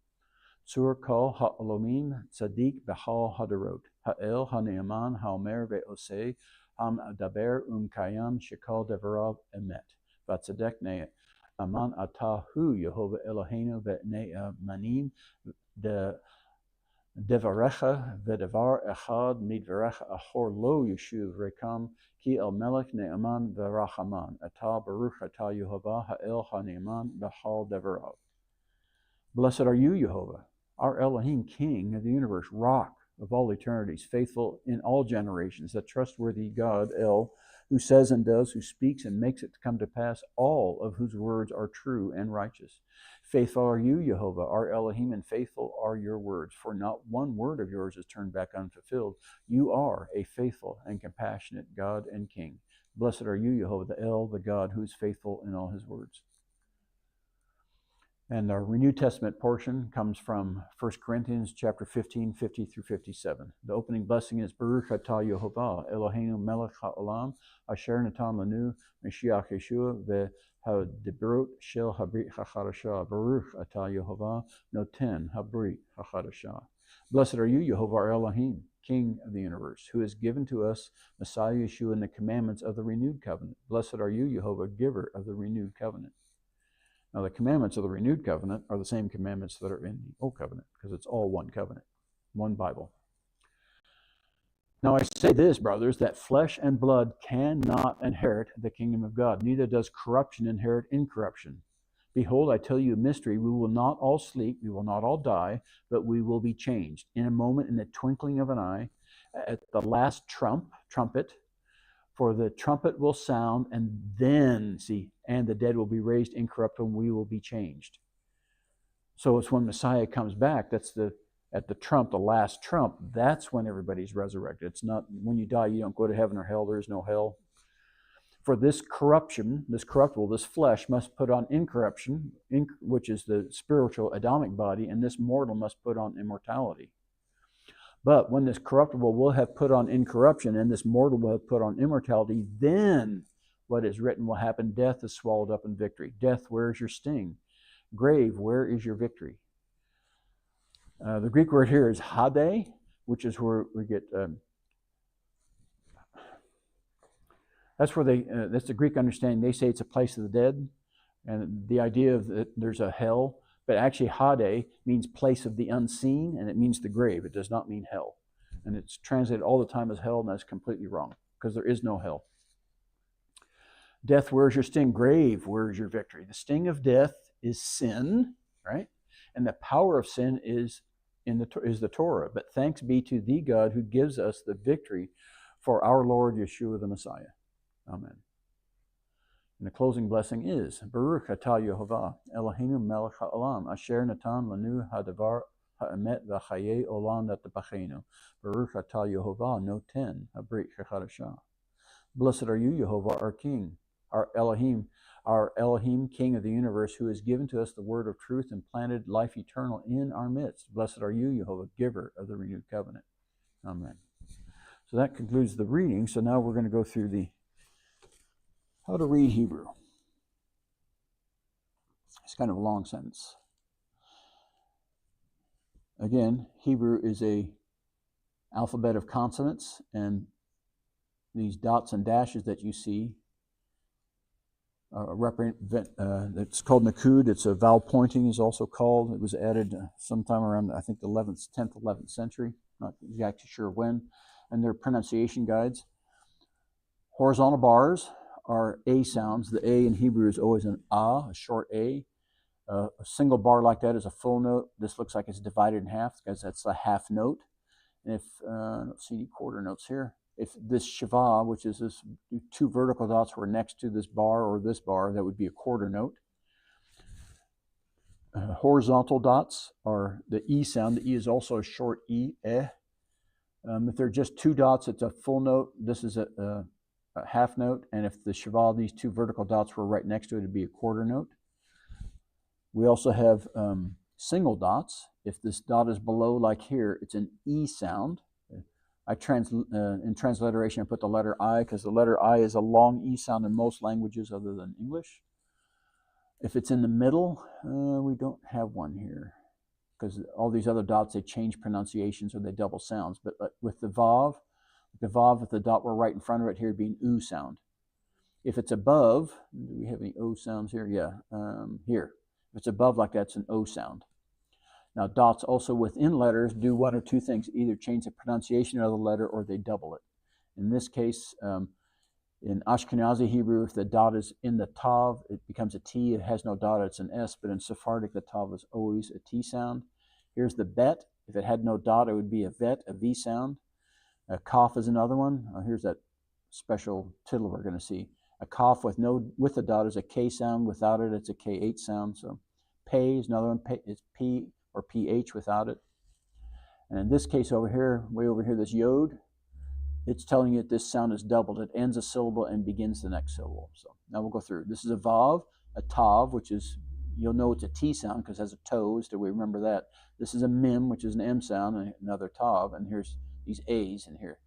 Tzur kol ha'olomim tzadik b'chol hadarot, ha'el ha'ne'aman ha'omer ve'oseh ha'daber kayam shekol devarav emet, v'tzadek ne'aman atah hu Yehovah Eloheinu ve'ne'amanim devarecha ve'devar echad midvarecha achor lo yeshuv rekam ki el melech ne'aman ve'rachaman atah baruch atah Yehovah ha'el ha'ne'aman b'chol devarav. Blessed are you, Jehovah, our Elohim, King of the universe, Rock of all eternities, faithful in all generations, the trustworthy God, El, who says and does, who speaks and makes it to come to pass, all of whose words are true and righteous. Faithful are you, Jehovah, our Elohim, and faithful are your words, for not one word of yours is turned back unfulfilled. You are a faithful and compassionate God and King. Blessed are you, Jehovah, the El, the God who is faithful in all his words. And our New Testament portion comes from 1 Corinthians chapter 15, 50 through 57. The opening blessing is Baruch atah Yehovah Eloheinu melech haolam asher natan lanu Mashiach Yeshua ve'hadibrot shel habrit hachadashah. Baruch atah Yehovah noten habrit hachadashah. Blessed are you, Yehovah our Elohim, King of the universe, who has given to us Messiah Yeshua and the commandments of the renewed covenant. Blessed are you, Jehovah, giver of the renewed covenant. Now, the commandments of the renewed covenant are the same commandments that are in the old covenant, because it's all one covenant, one Bible. Now I say this, brothers, that flesh and blood cannot inherit the kingdom of God, neither does corruption inherit incorruption. Behold, I tell you a mystery. We will not all sleep, we will not all die, but we will be changed. In a moment, in the twinkling of an eye, at the last trumpet, for the trumpet will sound, and then, and the dead will be raised incorruptible, and we will be changed. So it's when Messiah comes back, at the trump, the last trump, that's when everybody's resurrected. It's not when you die, you don't go to heaven or hell. There is no hell. For this corruption, this corruptible, this flesh must put on incorruption, which is the spiritual Adamic body, and this mortal must put on immortality. But when this corruptible will have put on incorruption, and this mortal will have put on immortality, then what is written will happen. Death is swallowed up in victory. Death, where is your sting? Grave, where is your victory? The Greek word here is hade, which is where we get. That's the Greek understanding. They say it's a place of the dead, and the idea of that there's a hell. But actually, hade means place of the unseen, and it means the grave. It does not mean hell, and it's translated all the time as hell, and that's completely wrong because there is no hell. Death, where's your sting? Grave, where's your victory? The sting of death is sin, right? And the power of sin is the Torah. But thanks be to the God who gives us the victory for our Lord Yeshua the Messiah. Amen. And the closing blessing is Baruch atah Yehovah Eloheinu melech ha'olam asher natan lanu hadavar ha'emet v'chayey olam natapachenu. Baruch atah Yehovah noten habrit chadashah. Blessed are you, Yehovah, our King, our Elohim, King of the universe, who has given to us the word of truth and planted life eternal in our midst. Blessed are you, Jehovah, giver of the renewed covenant. Amen. So that concludes the reading. So now we're going to go through how to read Hebrew. It's kind of a long sentence. Again, Hebrew is an alphabet of consonants, and these dots and dashes that you see it's called Nakud. It's a vowel pointing is also called. It was added sometime around, I think, the 10th, 11th century. Not exactly sure when. And they're pronunciation guides. Horizontal bars are A sounds. The A in Hebrew is always an A, a short A. A single bar like that is a full note. This looks like it's divided in half because that's a half note. And if, I don't see any quarter notes here. If this Shiva, which is this two vertical dots, were next to this bar or this bar, that would be a quarter note. Horizontal dots are the E sound. The E is also a short E, eh. If they're just two dots, it's a full note. This is a half note. And if the Shiva, these two vertical dots were right next to it, it'd be a quarter note. We also have single dots. If this dot is below, like here, it's an E sound. In transliteration, I put the letter I because the letter I is a long E sound in most languages other than English. If it's in the middle, we don't have one here because all these other dots, they change pronunciations or they double sounds. But with the Vav, if the dot were right in front of it, here would be an U sound. If it's above, do we have any O sounds here? Yeah, here. If it's above like that, it's an O sound. Now, dots also within letters do one or two things, either change the pronunciation of the letter or they double it. In this case, in Ashkenazi Hebrew, if the dot is in the tav, it becomes a T. It has no dot, it's an S, but in Sephardic, the tav is always a T sound. Here's the bet. If it had no dot, it would be a vet, a V sound. A kaf is another one. Here's that special tittle we're going to see. A kaf with a dot is a K sound. Without it, it's a KH sound. So pay is another one. Pay is P or PH without it. And in this case over here, way over here, this yod, it's telling you that this sound is doubled. It ends a syllable and begins the next syllable. So now we'll go through. This is a vav, a tav, which is, you'll know it's a T sound because it has a toes. Do we remember that? This is a mim, which is an M sound, and another tav. And here's these A's in here.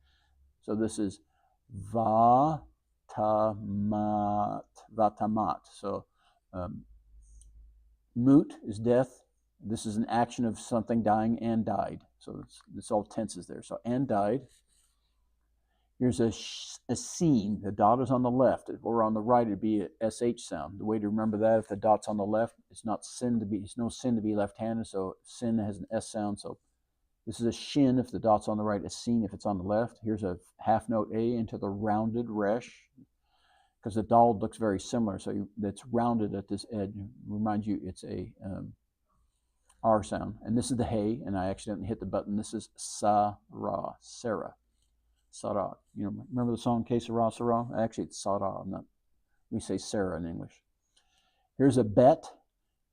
So this is vatamat, vatamat. So mut is death. This is an action of something dying and died. So it's all tenses there. So and died. Here's a scene. The dot is on the left, or on the right, it'd be a sh sound. The way to remember that, if the dot's on the left, it's no sin to be left-handed. So sin has an s sound. So this is a shin if the dot's on the right, a scene if it's on the left. Here's a half note a into the rounded resh, because the dal looks very similar. So it's rounded at this edge. Remind you, it's a R sound. And this is the hey, and I accidentally hit the button. This is Sarah, Sarah. Sarah. You know, remember the song Que Sera, Sera? Actually, it's Sarah. We say Sarah in English. Here's a bet.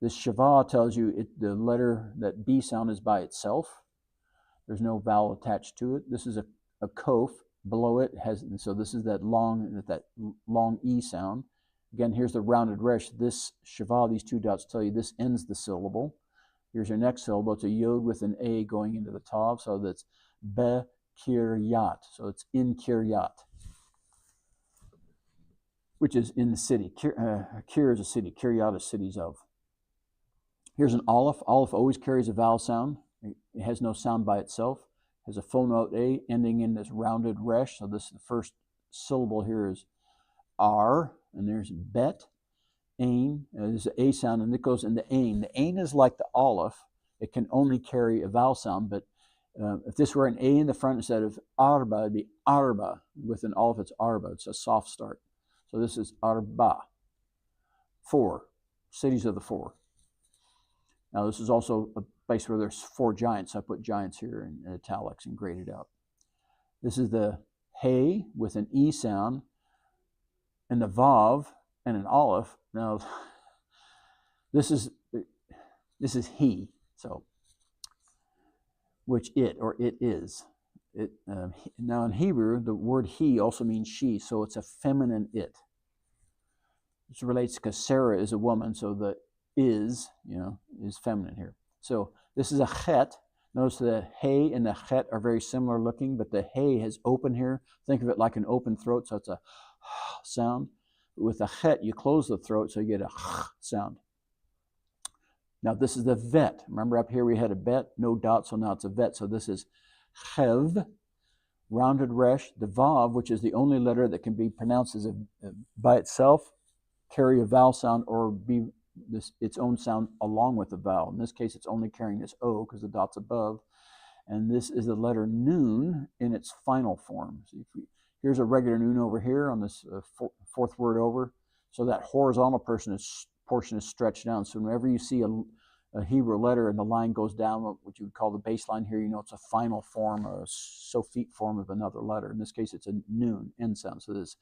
This Shava tells you the letter, that B sound is by itself. There's no vowel attached to it. This is a kof. Below it has, so this is that long E sound. Again, here's the rounded resh. This Shava, these two dots tell you this ends the syllable. Here's your next syllable. It's a yod with an A going into the tav. So that's be kiryat. So it's in kiryat, which is in the city. Kir is a city. Kiryat is cities of. Here's an aleph. Aleph always carries a vowel sound. It has no sound by itself. It has a full note A ending in this rounded resh. So this is the first syllable here is R, and there's bet, ain. There's an A sound, and it goes into ain. The ain is like the aleph. It can only carry a vowel sound, but if this were an A in the front instead of arba, it'd be arba. With an aleph, it's arba. It's a soft start. So this is arba. 4. Cities of the 4. Now this is also a place where there's 4 giants. I put giants here in italics and graded out. This is the hey with an E sound, and the vav and an aleph. Now this is he. So which it is. Now in Hebrew, the word he also means she, so it's a feminine it. This relates because Sarah is a woman, so the is feminine here. So this is a chet. Notice the hey and the chet are very similar looking, but the hey has open here. Think of it like an open throat, so it's a sound. With the chet, you close the throat, so you get a sound. Now this is the vet. Remember up here we had a bet, no dot, so now it's a vet. So this is chev, rounded resh. The vav, which is the only letter that can be pronounced as by itself, carry a vowel sound or be its own sound along with the vowel. In this case, it's only carrying this O because the dot's above. And this is the letter nun in its final form. So here's a regular nun over here on this fourth word over. So that horizontal portion is stretched down. So whenever you see a Hebrew letter and the line goes down, what you would call the baseline here, you know it's a final form, a sophete form of another letter. In this case, it's a nun, end sound. So this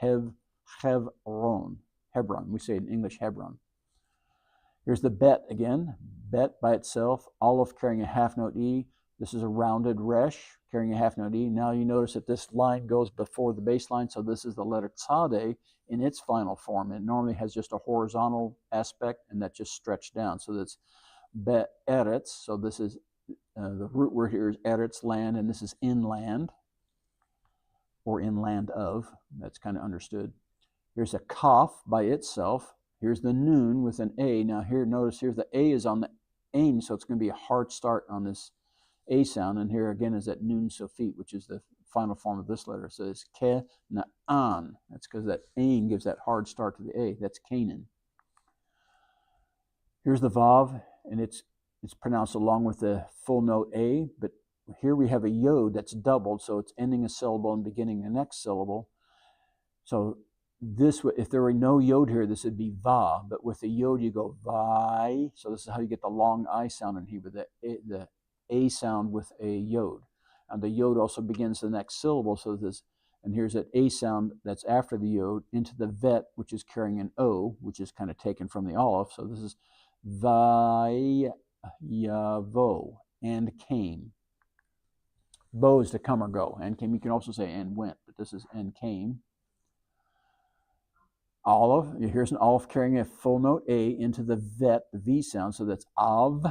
Hebron. We say in English Hebron. Here's the bet again. Bet by itself, aleph carrying a half note E. This is a rounded resh carrying a half note E. Now you notice that this line goes before the baseline, so this is the letter tzadeh in its final form. It normally has just a horizontal aspect, and that just stretched down. So that's be'eretz. So this is, the root word here is eretz, land, and this is inland, or inland of. That's kind of understood. Here's a kaf by itself. Here's the nun with an A. Now here, notice here's the A is on the ain, so it's going to be a hard start on this A sound. And here again is that nun sophete, which is the final form of this letter. So it's ke na'an. That's because that ain gives that hard start to the A. That's Canaan. Here's the vav, and it's pronounced along with the full note A, but here we have a yod that's doubled, so it's ending a syllable and beginning the next syllable. So this, if there were no yod here, this would be va, but with the yod you go vai. So this is how you get the long I sound in Hebrew, the A sound with a yod. And the yod also begins the next syllable, so this, and here's that A sound that's after the yod into the vet, which is carrying an O, which is kind of taken from the aleph. So this is vai yavo, and came. Bo is to come or go, and came. You can also say and went, but this is and came. Aleph, here's an aleph carrying a full note A into the vet, the V sound, so that's av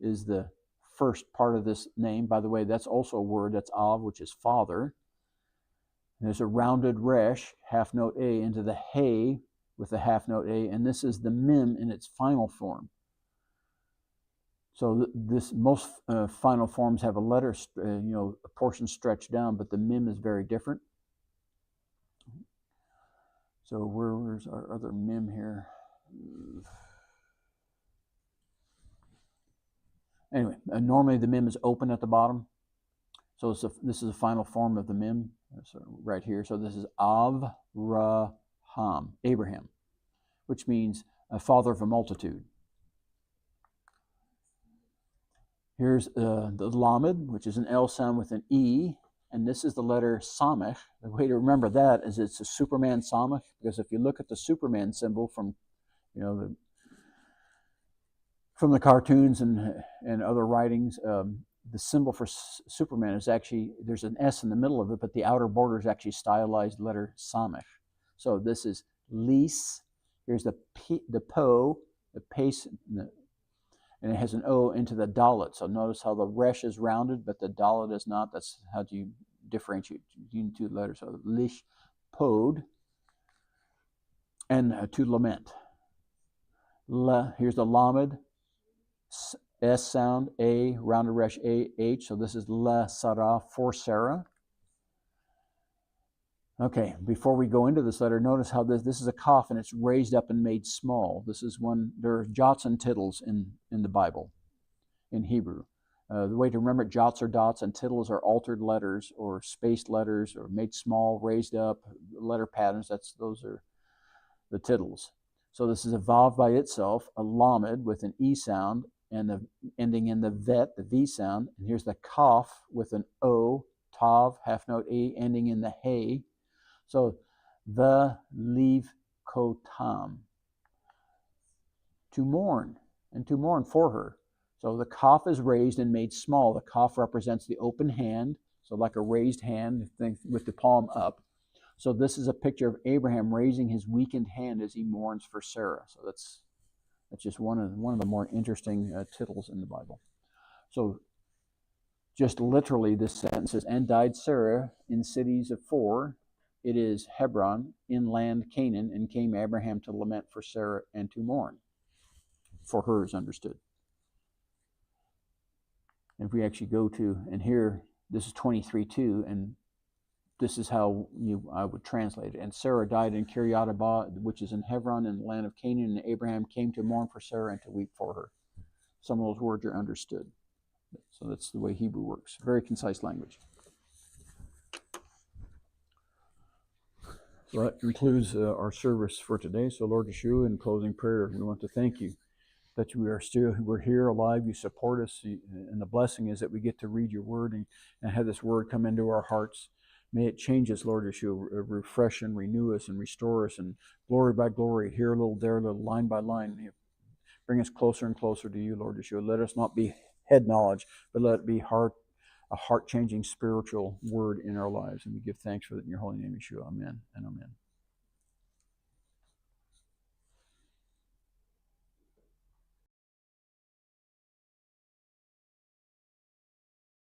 is the first part of this name. By the way, that's also a word, that's av, which is father. And there's a rounded resh, half note A, into the hey with the half note A, and this is the mim in its final form. So this most final forms have a letter, a portion stretched down, but the mem is very different. So where's our other mem here? Anyway, normally the mem is open at the bottom. So this is a final form of the mem, so right here. So this is Avraham, Abraham, which means a father of a multitude. Here's the Lamed, which is an L sound with an E, and this is the letter Samech. The way to remember that is it's a Superman Samech, because if you look at the Superman symbol from, from the cartoons and other writings, the symbol for Superman is actually, there's an S in the middle of it, but the outer border is actually stylized letter Samech. So this is Lis. Here's the Po, the pace, and it has an O into the Dalet. So notice how the Resh is rounded, but the Dalet is not. That's how do you differentiate between two letters. So Lish, Pod, and to lament. Here's the Lamed, S sound, A, rounded Resh, A, H. So this is La Sarah, for Sarah. Okay, before we go into this letter, notice how this is a kaf and it's raised up and made small. This is when there are jots and tittles in the Bible, in Hebrew. The way to remember it, jots are dots and tittles are altered letters or spaced letters or made small, raised up, letter patterns. Those are the tittles. So this is a vav by itself, a lamed with an E sound and the ending in the vet, the V sound. And here's the kaf with an O, tav, half note E, ending in the hey. So the leave kotam, to mourn, and to mourn for her. So the kaf is raised and made small. The kaf represents the open hand, so like a raised hand with the palm up. So this is a picture of Abraham raising his weakened hand as he mourns for Sarah. So that's just one of the more interesting tittles in the Bible. So just literally, this sentence says, "And died Sarah in cities of 4. It is Hebron, in land Canaan, and came Abraham to lament for Sarah and to mourn." For her is understood. And if we actually go to, and here, this is 23:2, and this is how I would translate it. "And Sarah died in Kiryat Arba, which is in Hebron, in the land of Canaan, and Abraham came to mourn for Sarah and to weep for her." Some of those words are understood. So that's the way Hebrew works. Very concise language. So that concludes our service for today. So Lord Yeshua, in closing prayer, we want to thank you that we're here alive, you support us, and the blessing is that we get to read your word and have this word come into our hearts. May it change us, Lord Yeshua, refresh and renew us and restore us, and glory by glory, here a little, there a little, line by line, bring us closer and closer to you, Lord Yeshua. Let us not be head knowledge, but let it be a heart-changing spiritual word in our lives. And we give thanks for it in your holy name, Yeshua. Amen and amen.